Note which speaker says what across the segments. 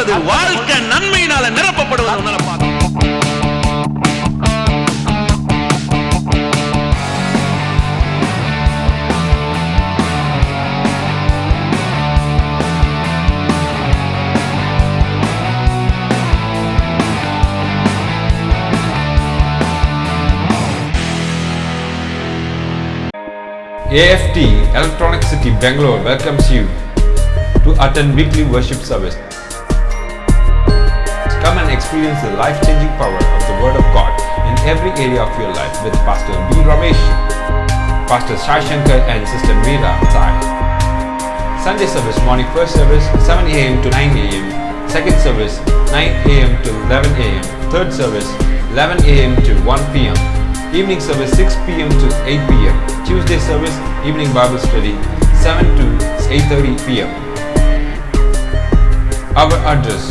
Speaker 1: மாறுகிறது, வாழ்க்கை நன்மையினால நிரப்பப்படுவது உன்னால பார்க்க.
Speaker 2: AFT Electronic City Bangalore welcomes you to attend weekly worship service. Come and experience the life-changing power of the Word of God in every area of your life with Pastor B. Ramesh, Pastor Sai Shankar and Sister Meera Sai. Sunday service, morning first service 7 a.m. to 9 a.m. Second service 9 a.m. to 11 a.m. Third service 11 a.m. to 1 p.m. Evening service 6 p.m. to 8 p.m. Tuesday service, evening Bible study 7 to 8:30 p.m. Our address,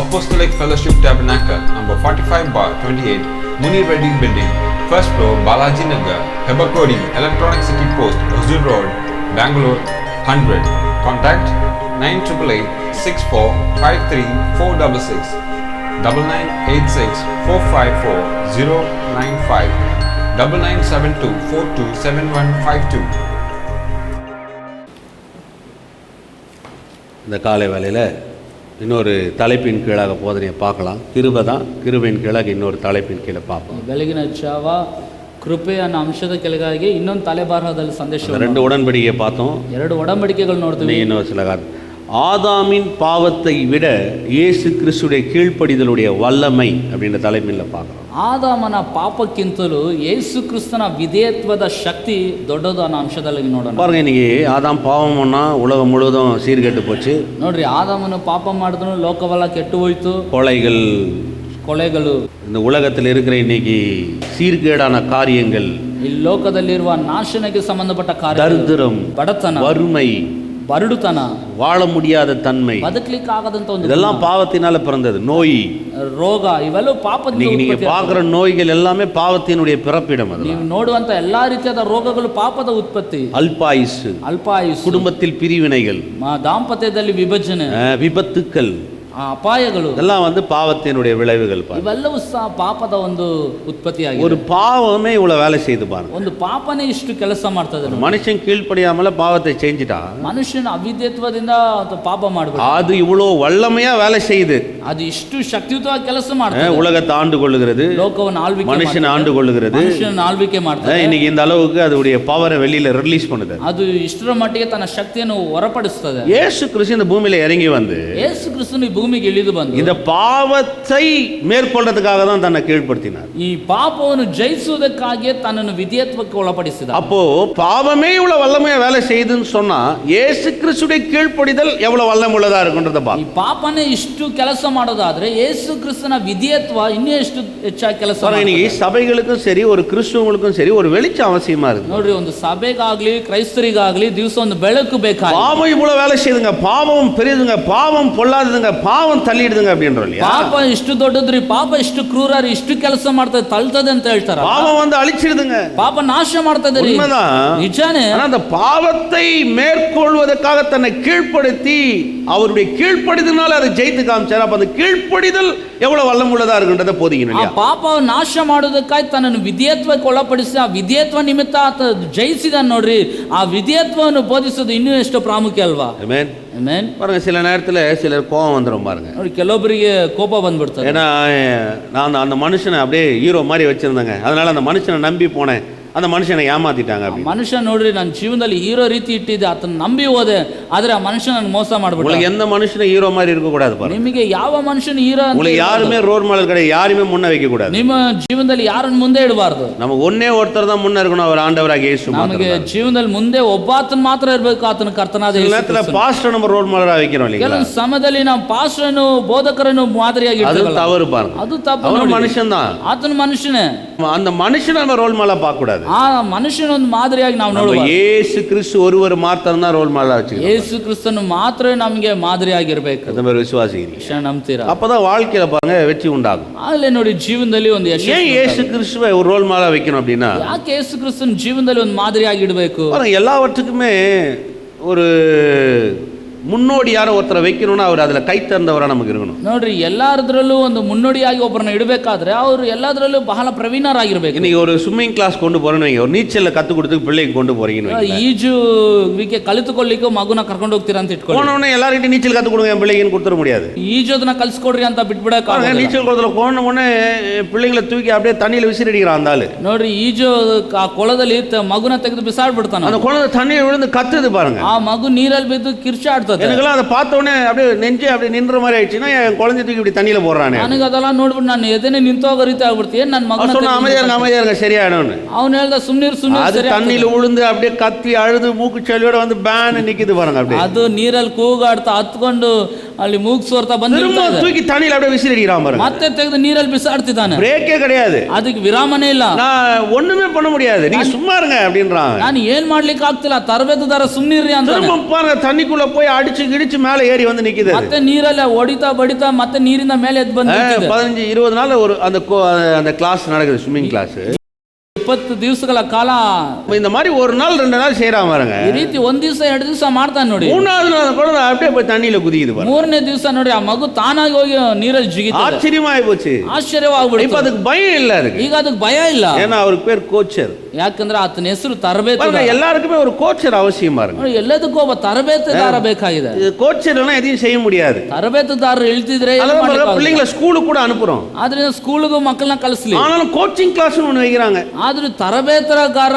Speaker 2: Apostolic Fellowship Tabernacle, number 45/28, Muni Reddy Building, first floor, Balaji Nagar, Hebakodi, Electronic City Post, Huzur Road, Bangalore, 100. Contact 9866453466, 9986454095, 9972427152.
Speaker 3: இந்த காலை வேளையில் இன்னொரு தலைப்பின் கீழாக போதனையை பார்க்கலாம். கிருபை தான், கிருபையின் கீழாக இன்னொரு தலைப்பின் கீழே பார்ப்போம்.
Speaker 4: ಬೆಳಗಿನ ಜಾವ ಕೃಪೆ ಅನ್ನೋ ಅಂಶದ ಕೆಳಗಾಗಿ ಇನ್ನೊಂದು ತಲೆಬಾರದಲ್ಲಿ ಸಂದೇಶ.
Speaker 3: ரெண்டு உடன்படிக்கையை பார்த்தோம்,
Speaker 4: ಎರಡು ಒಡಂಬಡಿಕೆಗಳು ನೋಡ್ತೀವಿ.
Speaker 3: இன்னொரு சில ஆதாமின் பாவத்தை விட இயேசு கிறிஸ்துடைய கீழ்ப்படிதலுடைய வல்லமை அப்படின்ற தலைமையில் பார்க்கலாம்.
Speaker 4: ಆದಾಮನ ಪಾಪಕ್ಕಿಂತಲೂ ಯೇಸು ಕ್ರಿಸ್ತನ ವಿಧೇಯತ್ವದ ಶಕ್ತಿ ದೊಡ್ಡದು ಅನ್ನೋ ಅಂಶದಲ್ಲಿ ನೋಡೋಣ.
Speaker 3: பாருங்க, இன்னைக்கு ஆதாம் பாவம் பண்ணா உலகம் முழுவதும் சீர்கெட்டு போச்சு.
Speaker 4: ನೋಡ್ರಿ, ಆದಾಮನು ಪಾಪ ಮಾಡಿದ್ರು ಲೋಕವೆಲ್ಲ ಕೆಟ್ಟು ಹೋಯ್ತು. ಕೊಲೆಗಳು
Speaker 3: இந்த உலகத்தில் இருக்கிற இன்னைக்கு சீர்கேடான காரியங்கள்,
Speaker 4: ಈ ಲೋಕದಲ್ಲಿರುವ ನಾಶನಕ್ಕೆ ಸಂಬಂಧಪಟ್ಟ ಕಾರ್ಯ,
Speaker 3: தரித்திரம்,
Speaker 4: ಬಡತನ,
Speaker 3: வறுமை,
Speaker 4: ಬರಡುತನ,
Speaker 3: வாழ முடியாத தன்மை,
Speaker 4: ಬದುಕಲಿಕ್ಕೆ ಆಗದಂತ ಒಂದು,
Speaker 3: இதெல்லாம் பாவத்தினால பிறந்தது. நோய்,
Speaker 4: ರೋಗ, ಇವೆಲ್ಲವೂ ಪಾಪದಿಂದ.
Speaker 3: நீங்க பார்க்குற நோய்கள் எல்லாமே பாவத்தினுடைய பிறப்பிடம். அது
Speaker 4: ನೀವು ನೋಡುವಂತ ಎಲ್ಲಾ ರೀತಿಯಾದ ರೋಗಗಳು ಪಾಪದ ಉತ್ಪತ್ತಿ.
Speaker 3: அல்பாயுசு, குடும்பத்தில் பிரிவினைகள்,
Speaker 4: ದಾಂಪತ್ಯದಲ್ಲಿ ವಿಭಜನೆ,
Speaker 3: விபத்துக்கள்,
Speaker 4: ಅಪಾಯಗಳು,
Speaker 3: இதெல்லாம் பாவத்தினுடைய விளைவுகள்.
Speaker 4: ಇವೆಲ್ಲವೂ ಸಹ ಪಾಪದ ಒಂದು ಉತ್ಪತ್ತಿಯಾಗಿದೆ.
Speaker 3: ஒரு பாவமே இவ்வளவு வேலை செய்து பாருங்க.
Speaker 4: ಒಂದು ಪಾಪನೇ ಇಷ್ಟು ಕೆಲಸ ಮಾಡ್ತದೆ.
Speaker 3: மனுஷன் கீழ்ப்படியாமல பாவத்தை செஞ்சுட்டா,
Speaker 4: ಮನುಷ್ಯನ ಅವಿಧೇಯತ್ವದಿಂದ ಪಾಪ ಮಾಡಬೇಕು,
Speaker 3: அது இவ்வளவு வல்லமையா வேலை செய்யுது.
Speaker 4: ಅದು ಇಷ್ಟು ಶಕ್ತಿಯುತವಾಗಿ ಕೆಲಸ ಮಾಡ್ತದೆ.
Speaker 3: உலகத்தை ஆண்டு கொள்ளுகிறது,
Speaker 4: ಲೋಕವನ್ನು ಆಳ್ವಿಕೆ,
Speaker 3: மனுஷன் ஆண்டு கொள்ளுகிறது,
Speaker 4: ಮನುಷ್ಯನ ಆಳ್ವಿಕೆ ಮಾಡ್ತದೆ.
Speaker 3: இன்னைக்கு இந்த அளவுக்கு அதோடைய பவரை வெளியில ரிலீஸ் பண்ணுது.
Speaker 4: ಅದು ಇಷ್ಟರ ಮಟ್ಟಿಗೆ ತನ್ನ ಶಕ್ತಿಯನ್ನು ಹೊರಪಡಿಸುತ್ತದೆ.
Speaker 3: இயேசு கிறிஸ்து இந்த பூமியில இறங்கி வந்து,
Speaker 4: ಯೇಸು ಕ್ರಿಸ್ತನು ಭೂಮಿಗೆ ಇಳಿದು ಬಂದು
Speaker 3: இந்த பாவத்தை மேற்கொள்றதுக்காக தான் தன்னை கீழ்ப்படுத்தினார்.
Speaker 4: ಈ ಪಾಪವನ್ನು ಜಯಿಸುವುದಕ್ಕಾಗಿ ತನ್ನನ್ನು ವಿಧೇಯತ್ವಕ್ಕೆ ಒಳಪಡಿಸಿದ.
Speaker 3: அப்போ பாவமே இவ்வளவு வல்லமையா வேலை செய்யுதுன்னு சொன்னா இயேசு கிறிஸ்துடைய கீழ்ப்படிதல் எவ்வளவு வல்லமை உள்ளதா இருக்குன்றத பா.
Speaker 4: ಈ ಪಾಪನೇ ಇಷ್ಟು ಕೆಲಸ ಮಾಡೋದಾದ್ರೆ ಯೇಸು ಕ್ರಿಸ್ತನ ವಿಧೇಯತ್ವ ಇನ್ನೂ ಎಷ್ಟು ಹೆಚ್ಚಾಗಿ ಕೆಲಸ ಮಾಡುತ್ತೆ.
Speaker 3: இன்னைக்கு சபைகளுக்கும் சரி, ஒரு கிறிஸ்துவங்களுக்கும் சரி, ஒரு வெளிச்சம் அவசியமா இருக்கு.
Speaker 4: ನೋಡ್ರಿ, ಒಂದು ಸಭೆಗಾಗ್ಲಿ ಕ್ರೈಸ್ತರಿಗಾಗ್ಲಿ ದಿವಸ ಒಂದು ಬೆಳಕು ಬೇಕಾಗಿ.
Speaker 3: பாவம் இவ்வளவு வேலை செய்யுதுங்க, பாவம் பெரியதுங்க, பாவம் பொல்லாததுங்க, பாவம் தள்ளிடுதுங்க அப்படின்றோம் இல்லையா?
Speaker 4: ಪಾಪ ಇಷ್ಟು ದೊಡ್ಡದ್ರಿ, ಪಾಪ ಇಷ್ಟು ಕ್ರೂರರಿ, ಇಷ್ಟು ಕೆಲಸ ಮಾಡ್ತದೆ, ತಳ್ತದೆ ಅಂತ ಹೇಳ್ತಾರ.
Speaker 3: பாவம் அழிச்சிடுதுங்க,
Speaker 4: ಪಾಪ ನಾಶ ಮಾಡ್ತದೆ. ನಿಜಾನೇ.
Speaker 3: அந்த பாவத்தை மேற்கொள்வதற்காக தன்னை கீழ்ப்படுத்தி அவருடைய கீழ்ப்படிதனால அதை ஜெயித்து காமிச்சார். அப்ப அந்த கீழ்ப்படிதல் எவ்வளவு வல்லம் உள்ளதா இருக்குன்றத போதிக்கணும் இல்லையா?
Speaker 4: ಪಾಪ ನಾಶ ಮಾಡೋದಕ್ಕಾಗಿ ತನ್ನನ್ನು ವಿಧೇಯತ್ವಕ್ಕೆ ಒಳಪಡಿಸಿ ಆ ವಿಧೇಯತ್ವ ನಿಮಿತ್ತ ಆತ ಜಯಿಸಿದ. ನೋಡ್ರಿ, ಆ ವಿಧೇಯತ್ವವನ್ನು ಬೋಧಿಸೋದು ಇನ್ನೂ ಎಷ್ಟು ಪ್ರಾಮುಖ್ಯ ಅಲ್ವಾ?
Speaker 3: ಆಮೆನ್.
Speaker 4: ಆಮೆನ್.
Speaker 3: பாருங்க, சில நேரத்தில் சிலர் கோபம் வந்துடும் பாருங்க.
Speaker 4: ನೋಡಿ, ಕೆಲವೊಬ್ಬರಿಗೆ ಕೋಪ ಬಂದ್ಬಿಡ್ತದೆ.
Speaker 3: ஏன்னா நான் அந்த மனுஷனை அப்படியே ஹீரோ மாதிரி வச்சிருந்தேங்க, அதனால அந்த மனுஷனை நம்பி போனேன், அந்த ಮನುಷ್ಯನ ஏமாத்திட்டாங்க.
Speaker 4: ಮನುಷ್ಯ ನೋಡ್ರಿ, ನನ್ನ ಜೀವನದಲ್ಲಿ ಹೀರೋ ರೀತಿ ಇಟ್ಟಿದ್ದೆ, ಆತನ ನಂಬಿ ಹೋದೆ, ಆದ್ರೆ ಆ ಮನುಷ್ಯ ನನಗೆ ಮೋಸ ಮಾಡ್ಬಿಟ್ಟ.
Speaker 3: உங்களுக்கு எந்த மனுஷனும் ஹீரோ மாதிரி இருக்க கூடாது பாருங்க.
Speaker 4: ನಿಮಗೆ ಯಾವ ಮನುಷ್ಯನ ಹೀರೋ ಅಂತ
Speaker 3: உங்களுக்கு யாருமே ரோல் மாடல் கிடையாது, யாருமே முன்ன வைக்க கூடாது.
Speaker 4: ನಿಮ್ಮ ಜೀವನದಲ್ಲಿ ಯಾರನ್ನು ಮುಂದೆ ಇಡಬಾರ್ದು.
Speaker 3: நமக்கு ஒன்னே ஒருத்தர் தான் முன்ன இருக்கணும், அவர் ஆண்டவராகிய இயேசு.
Speaker 4: ನಮಗೆ ಜೀವನದಲ್ಲಿ ಮುಂದೆ ಒಬ್ಬಾತನ ಮಾತ್ರ ಇರಬೇಕು, ಆತನ ಕರ್ತನಾದ ಯೇಸು ಕ್ರಿಸ್ತನು.
Speaker 3: பாஸ்டர் நம்ம ரோல் மாடலா வைக்கிறோம் இல்லையா?
Speaker 4: ಕೆಲವು ಸಮಯದಲ್ಲಿ ನಾವು ಪಾಸ್ಟರನ್ನು ಬೋಧಕರನ್ನು ಮಾದರಿಯಾಗಿ
Speaker 3: ಇಡ್ತೀವಿ. ಅದು ತವறு பாருங்க.
Speaker 4: ಅದು ತಪ್ಪು.
Speaker 3: ಅವನು ಮನುಷ್ಯನ தான்,
Speaker 4: ಆತನ ಮನುಷ್ಯನೇ.
Speaker 3: அந்த மனுஷனை நம்ம ரோல் மாடலா பார்க்க கூடாது.
Speaker 4: ಆ ಮನುಷ್ಯ ಒಂದು ಮಾದರಿಯಾಗಿ ನಾವು ನೋಡಬೇಕು.
Speaker 3: ಯೇಸು ಕ್ರಿಸ್ತು ஒருவர் மாத்திரம் தான் ரோல் மாடலா வச்சிருக்காரு.
Speaker 4: ಯೇಸು ಕ್ರಿಸ್ತನು ಮಾತ್ರ ನಮಗೆ ಮಾದರಿಯಾಗಿರಬೇಕು.
Speaker 3: அந்த மாதிரி விசுவாசிக்கிறீங்க,
Speaker 4: ನಂಬ್ತೀರಾ?
Speaker 3: அப்பதான் வாழ்க்கையில பாருங்க வெற்றி உண்டாகும்.
Speaker 4: ಅಲ್ಲೇ ನೋಡಿ, ಜೀವನದಲ್ಲಿ ಒಂದು ಯಶಸ್ಸು.
Speaker 3: ஏன் இயேசு கிறிஸ்துவை ஒரு ரோல் மாடலா வைக்கணும் அப்படின்னா,
Speaker 4: ಯಾಕೆ ಯೇಸು ಕ್ರಿಸ್ತನ ಜೀವನದಲ್ಲಿ ಒಂದು ಮಾದರಿಯಾಗಿ ಇಡಬೇಕು?
Speaker 3: எல்லாவற்றுக்குமே ஒரு முன்னோடியார ஒருத்தரை வைக்கணும்னா அவர் அதுல கை தேர்ந்தவரா நமக்கு இருக்கணும்.
Speaker 4: ನೋಡ್ರಿ ಎಲ್ಲಾದ್ರಲ್ಲೂ ಒಂದು ಮುನ್ನೋಡಿಯಾಗಿ ಒಬ್ಬರನ್ನ ಇಡಬೇಕಾದ್ರೆ ಅವರು ಎಲ್ಲಾದ್ರಲ್ಲೂ ಬಹಳ ಪ್ರವೀಣರಾಗಿರ್ಬೇಕು.
Speaker 3: இன்னைக்கு ஒரு ஸ்விம்மிங் கிளாஸ் கொண்டு போறேன்னு வைங்க, ஒரு நீச்சல்ல கத்து கொடுத்து பிள்ளைக்கு கொண்டு போறீங்கன்னு வைங்க.
Speaker 4: ಈಜುವಿಕೆ ಕಲಿತುಕೊಳ್ಳಿಕ್ಕೆ ಮಗುನ ಕರ್ಕೊಂಡು ಹೋಗ್ತೀರಾ ಅಂತ ಇಟ್ಕೊಳ್ಳಿ.
Speaker 3: போனவனே எல்லார்கிட்ட நீச்சல் கத்து கொடுங்க என் பிள்ளைங்கன்னு கொடுத்துட முடியாது.
Speaker 4: ಈಜೋದನ್ನ ಕಲ್ಸ್ಕೊಡ್ರಿ ಅಂತ ಬಿಟ್ಬಿಡಕ್ ಆಗೋದಿಲ್ಲ.
Speaker 3: நீச்சல் குளத்துல போன உடனே பிள்ளைங்களை தூக்கி அப்படியே தண்ணியில விசிறடிக்கிறான் அந்த ஆளு.
Speaker 4: ನೋಡ್ರಿ ಈಜು ಆ ಕೊಳದಲ್ಲಿ ಮಗುನ ತೆಗೆದು ಬಿಸಾಡ್ಬಿಡ್ತಾನ.
Speaker 3: அந்த குழந்தை தண்ணியில் விழுந்து கத்துது பாருங்க.
Speaker 4: ಆ ಮಗು ನೀರಲ್ಲಿ ಬಿದ್ದು ಕಿರ್ಚಾಡ್ತದೆ.
Speaker 3: எனக்கெல்லாம் அதை பார்த்த உடனே அப்படியே நெஞ்சே அப்படியே நின்ற மாதிரி ஆயிடுச்சுன்னா என் குழந்தை தூக்கி இப்படி தண்ணியில போடுறானே.
Speaker 4: ನನಗೆ ಅದೆಲ್ಲ ನೋಡ್ಬಿಟ್ಟು ನಾನು ಎದೆನೆ ನಿಂತೋಗೋ ರೀತಿ ಆಗ್ಬಿಡ್ತೀನಿ. ನನ್ನ ಮಗನ
Speaker 3: சொன்ன அமைதியா இருங்க சரியாயிடும்னு.
Speaker 4: ಅವನು ಹೇಳ್ದ ಸುಮ್ನಿರು
Speaker 3: அது தண்ணியில விழுந்து அப்படியே கத்தி அழுது மூக்கு சளியோட வந்து பேன் நிக்குது பாருங்க. அப்படியே
Speaker 4: ಅದು ನೀರಲ್ಲಿ ಕೂಗಾಡ್ತಾ ಹತ್ಕೊಂಡು ಅಲ್ಲಿ ಮೂಗ್ ಸೋರ್ತಾ ಬಂದಿರ್ತಾನೆ.
Speaker 3: தூக்கி தண்ணியில அப்படியே விசிறடிக்கிறான் பாருங்க.
Speaker 4: ಮತ್ತೆ ತೆಗೆದು ನೀರಲ್ಲಿ ಬಿಸಾಡ್ತಿದ್ದಾನೆ.
Speaker 3: பிரேக்கே கிடையாது,
Speaker 4: ಅದಕ್ಕೆ ವಿರಾಮನೇ ಇಲ್ಲ.
Speaker 3: நான் ஒண்ணுமே பண்ண முடியாது, நீங்க சும்மா இருங்க அப்படின்றான்.
Speaker 4: ನಾನು ಏನ್ ಮಾಡ್ಲಿಕ್ಕೆ ಆಗ್ತಿಲ್ಲ, ತರಬೇತುದಾರ ಸುಮ್ನಿರ್ರಿ ಅಂತ.
Speaker 3: பாருங்க தண்ணிக்குள்ள போய் அடிச்சு கிடிச்சு மேல ஏறி வந்து நிக்குது.
Speaker 4: ಮತ್ತೆ ನೀರಲ್ಲಿ ಹೊಡಿತಾ ಬಡಿತಾ ಮತ್ತೆ ನೀರಿಂದ ಮೇಲೆ ಎದ್ದು ಬಂದು
Speaker 3: 15-20 நாள் ஒரு அந்த கிளாஸ் நடக்குது, ஸ்விம்மிங் கிளாஸ்.
Speaker 4: 20 ದಿವಸಗಳ ಕಾಲ
Speaker 3: இந்த மாதிரி ஒரு நாள் 2 நாள் செய்யறான் பாருங்க.
Speaker 4: ಈ ರೀತಿ ಒಂದ್ ದಿವಸ 2 ದಿವಸ ಮಾಡ್ತಾನೆ ನೋಡಿ.
Speaker 3: 3வது நாள் கூட அப்படியே போய் தண்ணியில குதிக்குது பாருங்க.
Speaker 4: 3ನೇ ದಿವಸ ನೋಡಿ ಆ ಮಗು ತಾನಾಗಿ ಹೋಗಿ ನೀರಲ್ಲಿ ಜಿಗಿತು.
Speaker 3: ஆச்சரியமாயி போச்சு,
Speaker 4: ಆಶ್ಚರ್ಯವಾಗ್ಬಿಡ್ತು.
Speaker 3: இப்ப அதுக்கு பயம் இல்ல இருக்கு.
Speaker 4: ಈಗ ಅದಕ್ಕೆ ಭಯ ಇಲ್ಲ,
Speaker 3: ஏன்னா அவருக்கு பேர் கோச்சர்.
Speaker 4: ಯಾಕಂದ್ರೆ ಆತನ ಹೆಸರು ತರಬೇತುದಾರ.
Speaker 3: எல்லாருக்குமே ஒரு கோச்சர் அவசியமா இருக்கு.
Speaker 4: ಎಲ್ಲದಕ್ಕೂ ಒಬ್ಬ ತರಬೇತುದಾರ ಬೇಕಾಗಿದೆ.
Speaker 3: கோச்சர் இல்லனா எதையும் செய்ய முடியாது.
Speaker 4: ತರಬೇತುದಾರರು ಹೇಳ್ತಿದ್ರೆ
Speaker 3: பிள்ளைங்களை ஸ்கூலுக்கு கூட அனுப்புறோம்.
Speaker 4: ಆದ್ರಿಂದ ಸ್ಕೂಲ್ಗೂ ಮಕ್ಕಳನ್ನ ಕಳಿಸ್ಲಿ.
Speaker 3: ஆனாலும் கோச்சிங் கிளாஸ் ஒன்னு வைக்கிறாங்க.
Speaker 4: ಆದ್ರೂ ತರಬೇತುದಾರ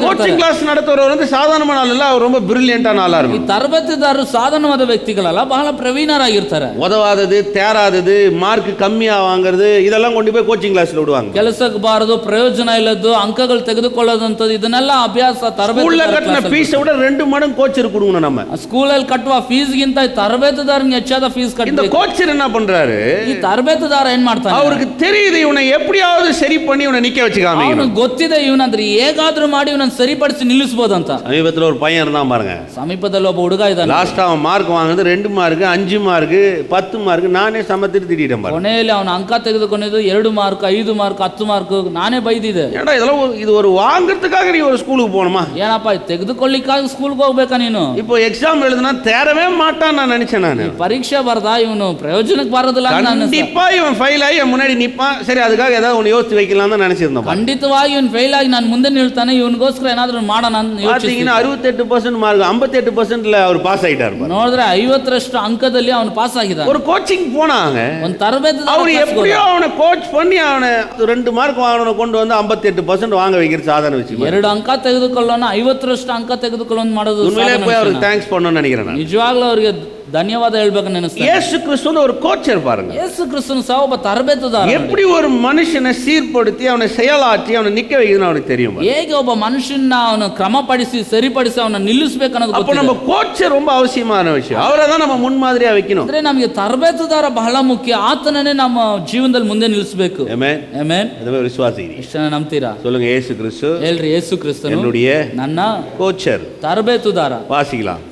Speaker 3: கோச்சிங் கிளாஸ் நடத்துறவர் வந்து சாதாரணமான ஆள் இல்ல, அவர் ரொம்ப பிரில்லியன்ட்டான ஆளா இருக்கும்.
Speaker 4: ಈ ತರಬೇತುದಾರರು ಸಾಧಾರಣವಾದ ವ್ಯಕ್ತಿಗಳಲ್ಲ, ಬಹಳ ಪ್ರವೀಣರಾಗಿರ್ತಾರೆ.
Speaker 3: உதவாதது, தேராதது, மார்க் கம்மியா வாங்குறது இதெல்லாம் கொண்டு போய் கோச்சிங் கிளாஸ்ல விடுவாங்க.
Speaker 4: ಕೆಲಸಕ್ಕೆ ಬಾರದು, ಪ್ರಯೋಜನ ಇಲ್ಲದ್ದು, ಅಂಕಗಳು ತೆಗೆದುಕೊಳ್ಳೋದಂತದ್ದು ಇದನ್ನೆಲ್ಲ ಅಭ್ಯಾಸ
Speaker 3: ಸ್ಕೂಲ್ல ಕಟ್ಟಿನ ಫೀಸ್ ವಿட 2 மடங்கு கோச்சர் கொடுக்கணும். நம்ம
Speaker 4: ಸ್ಕೂಲಲ್ಲಿ ಕಟ್ಟುವ ಫೀಸ್ ಗಿಂತ ತರಬೇತುದಾರನಿಗೆ ಹೆಚ್ಚಾದ ಫೀಸ್ ಕಟ್ಟಬೇಕು.
Speaker 3: இந்த கோச்சர் என்ன பண்றாரு,
Speaker 4: ಈ ತರಬೇತುದಾರ ಏನ್ ಮಾಡ್ತಾನೆ,
Speaker 3: அவருக்கு தெரியுது இவனை எப்படியாவது சரி பண்ணி இவனை நிக்க வச்சு காமிக்கணும்.
Speaker 4: ಅವನಿಗೆ ಗೊತ್ತಿದೆ ಇವನಾದ್ರೆ ಹೇಗಾದ್ರೂ ಮಾಡಿ ಇವನನ್ನ ಸರಿಪಡಿಸಿ ನಿಲ್ಲಿಸಬಹುದಂತ.
Speaker 3: ಸಮೀಪத்துல ஒரு பையன் இருந்தான் பாருங்க.
Speaker 4: ಸಮೀಪದಲ್ಲಿ ಒಬ್ಬ ಹುಡುಗ ಇದ್ದಾನೆ.
Speaker 3: லாஸ்ட் அவன் மார்க் வாங்குனது 2 மார்க், 5 மார்க், 10 ಮಾರ್ಕ್. ನಾನೇ ಸಮತಿರಿ ತಿಡಿಟೇன் பாருங்க.
Speaker 4: ಕೊನೆಯಲ್ಲಿ ಅವನ ಅಂಕ ತೆಗೆದುಕೊಂಡಿದ್ದು 2 ಮಾರ್ಕ್, 5 ಮಾರ್ಕ್, 10 ಮಾರ್ಕ್. ನಾನೇ ಬೈದಿದೆ.
Speaker 3: ஏடா இதெல்லாம் இது ஒரு வாங்குறதுக்காக நீ ஒரு ஸ்கூலுக்கு போணுமா?
Speaker 4: ಏನಪ್ಪ ತೆಗೆದುಕೊಳ್ಳಿಕ್ಕಾಗಿ ಸ್ಕೂಲ್ಗೆ ಹೋಗ್ಬೇಕಾ ನೀನು?
Speaker 3: இப்போ எக்ஸாம் எழுதுனா தேரவே மாட்டான் நான் நினைச்சேன். ನಾನು
Speaker 4: ಪರೀಕ್ಷೆ ಬರ್ದಾ ಇವನು ಪ್ರಯೋಜನಕ್ಕೆ ಬರೋದಿಲ್ಲ ಅಂತ ನಾನು
Speaker 3: கண்டிப்பா இவன் ஃபெயில் ஆகி முன்னாடி நிப்பான். சரி அதுக்காக ஏதாவது ஒன்னு யோசிச்சு வைக்கலாம் தான் நினைச்சிருந்தேன்.
Speaker 4: ಖಂಡಿತವಾಗಿ ಇವನು ಫೇಲ್ ಆಗಿ ನಾನು ಮುಂದೆ ನಿಲ್ತಾನೆ, ಇವನಿಗೋಸ್ಕರ ಏನಾದ್ರೂ ಮಾಡೋಣ ಅಂತ
Speaker 3: ಯೋಚಿಸಿದ್ದೀನಿ. 68% ಮಾರ್ಕ್, 58%ல அவர் பாஸ் ஆயிட்டார்.
Speaker 4: ನೋಡಿದ್ರೆ 50ರಷ್ಟು ಅಂಕದಲ್ಲಿ ಅವನು ಪಾಸ್ ಆಗಿದ್ದಾನೆ.
Speaker 3: ஒரு கோச்சிங் போனாங்க,
Speaker 4: ಒಂದು ತರಬೇತಿ
Speaker 3: அவர் எப்படியோ அவனை கோச் பண்ணி அவனை 2 மார்க் வாங்கணும் கொண்டு வந்து 58% வாங்க வைக்கிற சாதனை வச்சு
Speaker 4: 2 ಅಂಕ ತೆಗೆದುಕೊಳ್ಳೋಣ, 50ರಷ್ಟು ಅಂಕ ತೆಗೆದುಕೊಳ್ಳೋಣ ಮಾಡೋದು.
Speaker 3: உண்மையிலே போய் அவருக்கு தேங்க்ஸ் பண்ணணும்னு நினைக்கிறேன்.
Speaker 4: ನಿಜವಾಗ್ಲೂ ಅವರಿಗೆ ಧನ್ಯವಾದ ಹೇಳ್ಬೇಕು ನೆನೆಸ್ತಾರೆ.
Speaker 3: இயேசு கிறிஸ்து ஒரு கோச்சர் பாருங்க.
Speaker 4: இயேசு கிறிஸ்து சಹ ಒಬ್ಬ ತರಬೇತುದಾರ.
Speaker 3: எப்படி ஒரு மனுஷனை சீர்படுத்தி அவனை செயலாற்றி அவனை நிக்க வைக்கணும் அவருக்கு தெரியும்.
Speaker 4: ಹೇಗೆ ಒಬ್ಬ ಮನುಷ್ಯನ ಅವನು ಕ್ರಮಪಡಿಸಿ ಸರಿಪಡಿಸಿ ಅವನ ನಿಲ್ಲಿಸಬೇಕು ಅನ್ನೋದು
Speaker 3: அப்ப நம்ம கோச்சர் ரொம்ப அவசியமான விஷயம். அவரை தான் நம்ம முன்மாதிரியா வைக்கணும்.
Speaker 4: ಅಂದ್ರೆ ನಮಗೆ ತರಬೇತುದಾರ ಬಹಳ ಮುಖ್ಯ. ಆತನನ್ನೇ ನಮ್ಮ ಜೀವನದಲ್ಲಿ ಮುಂದೆ ನಿಲ್ಲಿಸಬೇಕು.
Speaker 3: Amen
Speaker 4: amen.
Speaker 3: அதுவே விசுவாசி.
Speaker 4: ಇಷ್ಟನ್ನ ನಂಬ್ತೀರಾ?
Speaker 3: சொல்லுங்க இயேசு கிறிஸ்து.
Speaker 4: ಹೇಳ್ರಿ ಯೇಸು ಕ್ರಿಸ್ತನು
Speaker 3: என்னுடைய
Speaker 4: ನನ್ನ
Speaker 3: கோச்சர்.
Speaker 4: ತರಬೇತುದಾರ.
Speaker 3: வாசிக்கலாம்.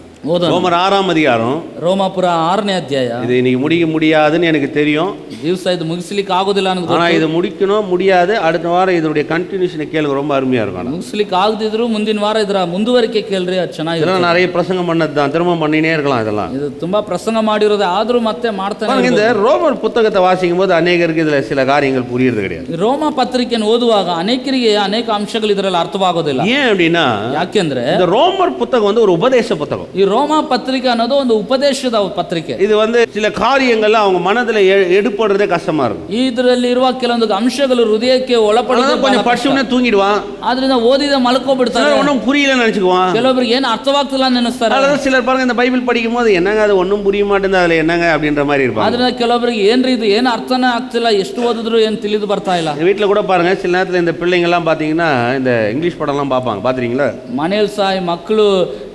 Speaker 3: ரோமர் 6ஆம் அதிகாரம்,
Speaker 4: ರೋಮಾಪುರ 6ನೇ ಅಧ್ಯಾಯ.
Speaker 3: இது இன்னைக்கு முடிக்க முடியாதுன்னு எனக்கு தெரியும்.
Speaker 4: ದಿವಸ ಇದು ಮುಗಿಸ್ಲಿಕ್ಕೆ ಆಗೋದಿಲ್ಲ ಅನ್ನೋದು.
Speaker 3: ஆனா இது முடிக்கணும் முடியாது. அடுத்த வாரம் இதனுடைய கண்டினியூஷனை கேளுங்க, ரொம்ப அருமையா இருக்கும்.
Speaker 4: ಮುಗಿಸ್ಲಿಕ್ಕೆ ಆಗದಿದ್ರು ಮುಂದಿನ ವಾರ ಇದರ ಮುಂದುವರಿಕೆ ಕೇಳ್ರಿ, ಅದು ಚೆನ್ನಾಗಿದೆ.
Speaker 3: இதெல்லாம் நிறைய பிரசங்கம் பண்ணதுதான், திரும்ப பண்ணினே இருக்கலாம். இதெல்லாம்
Speaker 4: ಇದು ತುಂಬಾ ಪ್ರಸಂಗ ಮಾಡಿರೋದು, ಆದ್ರೂ ಮತ್ತೆ ಮಾಡ್ತಾನೆ.
Speaker 3: இந்த ரோமர் புத்தகத்தை வாசிக்கும் போது அநேகருக்கு இதுல சில காரியங்கள் புரியுறது கிடையாது.
Speaker 4: ರೋಮ ಪತ್ರಿಕೆಯನ್ನು ಓದುವಾಗ ಅನೇಕರಿಗೆ ಅನೇಕ ಅಂಶಗಳು ಇದರಲ್ಲಿ ಅರ್ಥವಾಗೋದಿಲ್ಲ.
Speaker 3: ஏன் அப்படின்னா,
Speaker 4: ಯಾಕೆಂದ್ರೆ
Speaker 3: இந்த ரோமர் புத்தகம் வந்து ஒரு உபதேச புத்தகம்.
Speaker 4: ಈ ರೋಮ ಪತ್ರಿಕೆ ಅನ್ನೋದು ಒಂದು ಉಪದೇಶದ ಪತ್ರಿಕೆ.
Speaker 3: இது வந்து சில காரியங்கள் அவங்க மனதுல எடுப்படுறதே கஷ்டமா இருக்கும்.
Speaker 4: ಇದರಲ್ಲಿ ಇರುವ ಕೆಲವೊಂದು ಅಂಶಗಳು ಹೃದಯಕ್ಕೆ ಒಳಪಡೋದು
Speaker 3: கொஞ்சம் படிச்சுனே தூங்கிடுவான்.
Speaker 4: ಆದ್ರಿಂದ ಓದಿದ ಮಲ್ಕೋಬಿಡ್ತಾರೆ.
Speaker 3: ஒன்றும் புரியலன்னு நினைச்சுக்குவான்.
Speaker 4: ಕೆಲವೊಬ್ಬರಿಗೆ ಏನು ಅರ್ಥವಾಗ್ತಿಲ್ಲ ನೆನೆಸ್ತಾರೆ.
Speaker 3: அதாவது சிலர் பாருங்க இந்த பைபிள் படிக்கும் போது என்னங்க அது ஒன்றும் புரிய மாட்டேங்குது, அதுல என்னங்க அப்படின்ற மாதிரி இருப்பாங்க.
Speaker 4: ಆದ್ರಿಂದ ಕೆಲವೊಬ್ಬರಿಗೆ ಏನ್ರಿ ಇದು ಏನು ಅರ್ಥನೇ ಆಗ್ತಿಲ್ಲ, ಎಷ್ಟು ಓದಿದ್ರು ಏನು ತಿಳಿದು ಬರ್ತಾ ಇಲ್ಲ.
Speaker 3: வீட்டில் கூட பாருங்க சில நேரத்தில் இந்த பிள்ளைங்க எல்லாம் பாத்தீங்கன்னா இந்த இங்கிலீஷ் படம் எல்லாம் பார்ப்பாங்க, பாத்துறீங்களா?
Speaker 4: ಮನೆಯಲ್ಲಿ ಸಹ ಮಕ್ಕಳು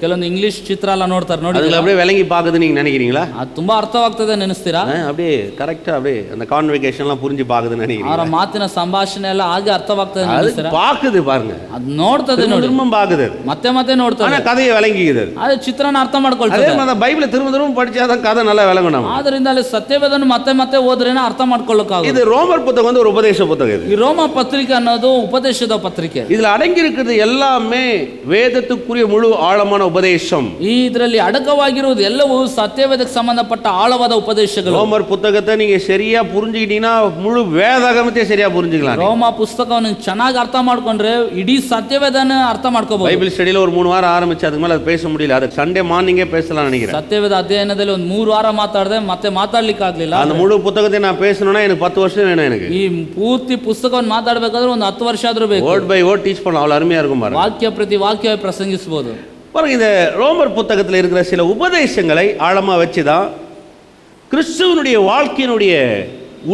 Speaker 4: ಕೆಲವೊಂದು ಇಂಗ್ಲಿಷ್ ಚಿತ್ರ ಎಲ್ಲ ನೋಡ್ತಾರೆ ನೋಡಿ.
Speaker 3: அதுல அப்படியே விளங்கி பாக்குதுன்னு நீங்க நினைக்கிறீங்களா?
Speaker 4: ಅದು ತುಂಬಾ ಅರ್ಥವಾಗ್ತದೆ ನೆನೆಸ್ತೀರಾ?
Speaker 3: அப்படியே கரெக்டா அப்படியே அந்த கான்வெகேஷன் எல்லாம் புரிஞ்சு பாக்குதுன்னு நினைக்கிறீங்க?
Speaker 4: ಅವರ ಮಾತಿನ ಸಂಭಾಷಣೆ ಎಲ್ಲ ಹಾಗೆ ಅರ್ಥವಾಗ್ತದೆ ನೆನೆಸ್ತೀರಾ?
Speaker 3: பாக்குது பாருங்க,
Speaker 4: ಅದು ನೋಡ್ತದೆ ನೋಡಿ,
Speaker 3: திரும்ப பாக்குது,
Speaker 4: ಮತ್ತೆ ಮತ್ತೆ ನೋಡ್ತದೆ.
Speaker 3: ஆனா கதையை விளங்கிக்குது,
Speaker 4: ಅದು ಚಿತ್ರನ ಅರ್ಥ ಮಾಡ್ಕೊಳ್ತದೆ.
Speaker 3: அதே மாதிரி பைபிளை திரும்ப திரும்ப படிச்சாதான் கதை நல்லா விளங்கணும்.
Speaker 4: ಆದ್ರಿಂದ ಅಲ್ಲಿ ಸತ್ಯವೇದನ್ನು ಮತ್ತೆ ಮತ್ತೆ ಓದ್ರೇನೆ ಅರ್ಥ ಮಾಡ್ಕೊಳ್ಳೋಕ್ಕಾಗುತ್ತೆ.
Speaker 3: இது ரோமர் புத்தகம் வந்து ஒரு உபதேச புத்தகம்.
Speaker 4: ಈ ರೋಮ ಪತ್ರಿಕೆ ಅನ್ನೋದು ಉಪದೇಶದ ಪತ್ರಿಕೆ.
Speaker 3: இதுல அடங்கி இருக்கிறது எல்லாமே வேதத்துக்குரிய முழு ஆழமான உபதேசம்.
Speaker 4: ಇದರಲ್ಲಿ ಅಡಕವಾಗಿರುವುದು ಎಲ್ಲವೂ ಸತ್ಯವೇದಕ್ಕೆ ಸಂಬಂಧಪಟ್ಟ ಆಳವಾದ ಉಪದೇಶಗಳು.
Speaker 3: ரோமர் புத்தகத்தை நீங்க சரியா புரிஞ்சுக்கிட்டீங்கன்னா முழு வேதாகமத்தையே சரியா புரிஞ்சுக்கலாம்.
Speaker 4: ರೋಮ ಪುಸ್ತಕವನ್ನು ಚೆನ್ನಾಗಿ ಅರ್ಥ ಮಾಡ್ಕೊಂಡ್ರೆ ಇಡೀ ಸತ್ಯವೇದನ ಅರ್ಥ ಮಾಡ್ಕೋಬಹುದು.
Speaker 3: பைபிள் ஸ்டடியில ஒரு 3 வாரம் ஆரம்பிச்சு அதுக்கு மேல அது பேச முடியல. அது சண்டே மார்னிங்கே பேசலாம் நினைக்கிறேன்.
Speaker 4: ಸತ್ಯವೇದ ಅಧ್ಯಯನದಲ್ಲಿ ಒಂದು 3 ವಾರ ಮಾತಾಡಿದೆ, ಮತ್ತೆ ಮಾತಾಡ್ಲಿಕ್ಕೆ ಆಗ್ಲಿಲ್ಲ.
Speaker 3: அந்த முழு புத்தகத்தை நான் பேசணும்னா எனக்கு 10 வருஷம் வேணும். எனக்கு
Speaker 4: ಈ ಪೂರ್ತಿ ಪುಸ್ತಕವನ್ನು ಮಾತಾಡಬೇಕಾದ್ರೆ ಒಂದು 10 ವರ್ಷ ಆದ್ರೂ ಬೇಕು.
Speaker 3: ವರ್ಡ್ ಬೈ ವರ್ಡ್ ಟೀಚ್ பண்ணலாம். அவ்வளவு அருமையா இருக்கும் பாருங்க.
Speaker 4: ವಾಕ್ಯ ಪ್ರತಿ ವಾಕ್ಯ ಪ್ರಸಂಗಿಸಬಹುದು.
Speaker 3: பாருங்க, இந்த ரோமர் புத்தகத்தில் இருக்கிற சில உபதேசங்களை ஆழமா வச்சுதான் கிறிஸ்துவனுடைய வாழ்க்கையினுடைய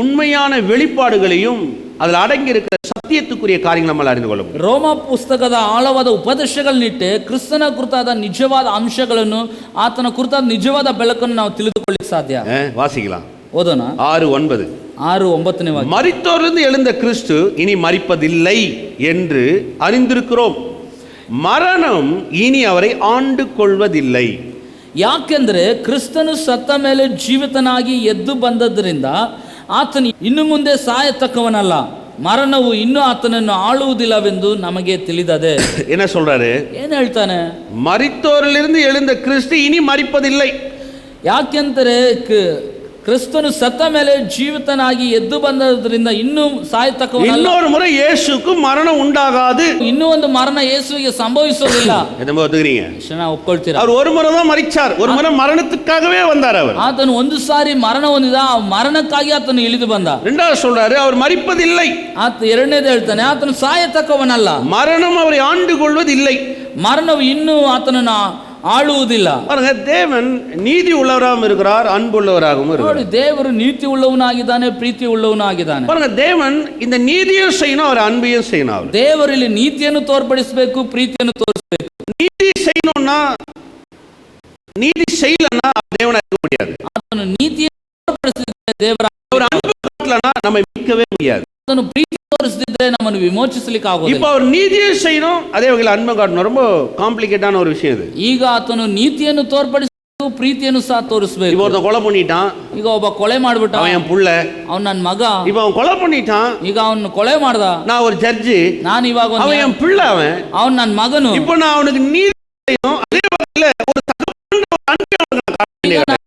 Speaker 3: உண்மையான வெளிப்பாடுகளையும் அதில் அடங்கி இருக்கிற ಸತ್ಯத்துக்குரிய ಕಾರ್ಯಗಳನ್ನು ನಾವು ಅರಿತು ಕೊಳ್ಳಬಹುದು.
Speaker 4: ರೋಮ ಪುಸ್ತಕದ ಆಳವಾದ ಉಪದೇಶಗಳನ್ನಿಟ್ಟೆ ಕ್ರಿಸ್ತನ ಕುರಿತಾದ ನಿಜವಾದ ಅಂಶಗಳನ್ನು, ಆತನ ಕುರಿತಾದ ನಿಜವಾದ ಬೆಳಕನ್ನು ನಾವು ತಿಳಿದುಕೊಳ್ಳಿಕ್ಕೆ ಸಾಧ್ಯ.
Speaker 3: வாசிக்கலாம்.
Speaker 4: ಓದೋಣ.
Speaker 3: 6:9.
Speaker 4: 6:9 ವಾಕ್ಯ.
Speaker 3: மரித்தோரிலிருந்து எழுந்த கிறிஸ்து இனி மரிப்பதில்லை என்று அறிந்திருக்கிறோம். மரணம் இனி அவரை ஆண்டு கொள்வதில்லை.
Speaker 4: ಯಾಕೆಂದ್ರೆ ಕ್ರಿಸ್ತನು ಸತ್ತ ಮೇಲೆ ಜೀವಿತನಾಗಿ ಎದ್ದು ಬಂದದ್ದರಿಂದ ಆತನು ಇನ್ನು ಮುಂದೆ ಸಾಯತಕ್ಕವನಲ್ಲ, ಮರಣವು ಇನ್ನೂ ಆತನನ್ನು ಆಳುವುದಿಲ್ಲವೆಂದು ನಮಗೆ ತಿಳಿದದೆ.
Speaker 3: என்ன சொல்றாரு?
Speaker 4: ಏನು ಹೇಳ್ತಾನೆ?
Speaker 3: மரித்தோரிலிருந்து எழுந்த கிறிஸ்து இனி மரிப்பதில்லை.
Speaker 4: ಯಾಕೆಂದರೆ ಕ್ರಿಸ್ತನು ಸತ್ತ ಮೇಲೆ ಜೀವಿತನಾಗಿ ಎದ್ದು ಬಂದದ್ರಿಂದ ಇನ್ನೂ ಸಾಯತಕ್ಕವನಲ್ಲ.
Speaker 3: இன்னொரு முறை இயேசுக்கு மரணம் உண்டாகாது.
Speaker 4: ಇನ್ನೂ ಒಂದು ಮರಣ ಯೇಸುವಿಗೆ ಸಂಭವಿಸೋದಿಲ್ಲ.
Speaker 3: எதமா ஒத்துக்கிறீங்க?
Speaker 4: ಒಪ್ಕೊಳ್ತೀರಾ?
Speaker 3: அவர் ஒரு முறை தான் மரிச்சார். ஒரு முறை மரணத்துக்காகவே வந்தார். அவர்
Speaker 4: ಆತನು ಒಂದು ಸಾರಿ ಮರಣ ಹೊಂದಿದ, ಆ ಮರಣಕ್ಕಾಗಿ ಆತನು ಇಳಿದು ಬಂದ.
Speaker 3: இரண்டாவது சொல்றாரு, அவர் மரிப்பதில்லை.
Speaker 4: ಆತ ಎರಡನೇದು ಹೇಳ್ತಾನೆ, ಆತನು ಸಾಯತಕ್ಕವನಲ್ಲ,
Speaker 3: மரணம் அவரை ஆண்டு கொள்வதில்லை.
Speaker 4: ಮರಣವು ಇನ್ನೂ ಆತನನ್ನು ಆಳುವುದಿಲ್ಲ.
Speaker 3: பாருங்க, தேவன் நீதி உள்ளவராகவும் இருக்கிறார், அன்புள்ளவராகவும் இருக்கிறார்.
Speaker 4: ದೇವರು ನೀತಿ ಉಳ್ಳವನಾಗಿದ್ದಾನೆ, ಪ್ರೀತಿ ಉಳ್ಳವನಾಗಿದ್ದಾನೆ.
Speaker 3: பாருங்க, தேவன் இந்த நீதியும் செய்யணும், அவர் அன்பையும் செய்யணும்.
Speaker 4: ದೇವರು ಇಲ್ಲಿ ನೀತಿಯನ್ನು ತೋರ್ಪಡಿಸಬೇಕು, ಪ್ರೀತಿಯನ್ನು ತೋರಿಸಬೇಕು.
Speaker 3: நீதி செய்யணும்னா, நீதி செய்யலன்னா தேவனா இருக்க முடியாது.
Speaker 4: ಆತನು ನೀತಿಯನ್ನು ತೋರ್ಪಡಿಸಿದ್ರೆ ದೇವರ,
Speaker 3: அவர் அன்பு காட்டலனா நம்மை மீட்கவே முடியாது.
Speaker 4: ಆತನು ಪ್ರೀತಿ ತೋರಿಸದಿದ್ರೆ ನಮ್ಮನ್ನು ವಿಮೋಚಿಸಲಿಕ್ಕೆ ಆಗೋದಿಲ್ಲ.
Speaker 3: இப்போ அவர் நீதியை செய்யணும், அதே வகையில் அன்பை காட்டணும். ரொம்ப காம்ப்ளிகேட்டான ஒரு விஷயம் இது.
Speaker 4: ಈಗ ಆತನು ನೀತಿಯನ್ನು ತೋರ್ಪಡಿಸಬೇಕು, ಪ್ರೀತಿಯನ್ನು ಸಹ ತೋರಿಸಬೇಕು.
Speaker 3: இப்போ ஒருத்தன் கொலை பண்ணிட்டான்,
Speaker 4: ಈಗ ಒಬ್ಬ ಕೊಲೆ ಮಾಡ್ಬಿಟ್ಟ,
Speaker 3: அவன் என் புள்ள,
Speaker 4: ಅವನ್ ನನ್ನ ಮಗ.
Speaker 3: இப்போ அவன் கொலை பண்ணிட்டான்,
Speaker 4: ಈಗ ಅವನು ಕೊಲೆ ಮಾಡ್ದ,
Speaker 3: நான் ஒரு ஜட்ஜி,
Speaker 4: ನಾನು ಇವಾಗ
Speaker 3: அவன் என் பிள்ளை,
Speaker 4: ಅವನ್ ನನ್ನ ಮಗನು.
Speaker 3: இப்போ நான் அவனுக்கு நீதி செய்யணும், அதே வகையில் ஒரு தகப்பன் அன்பை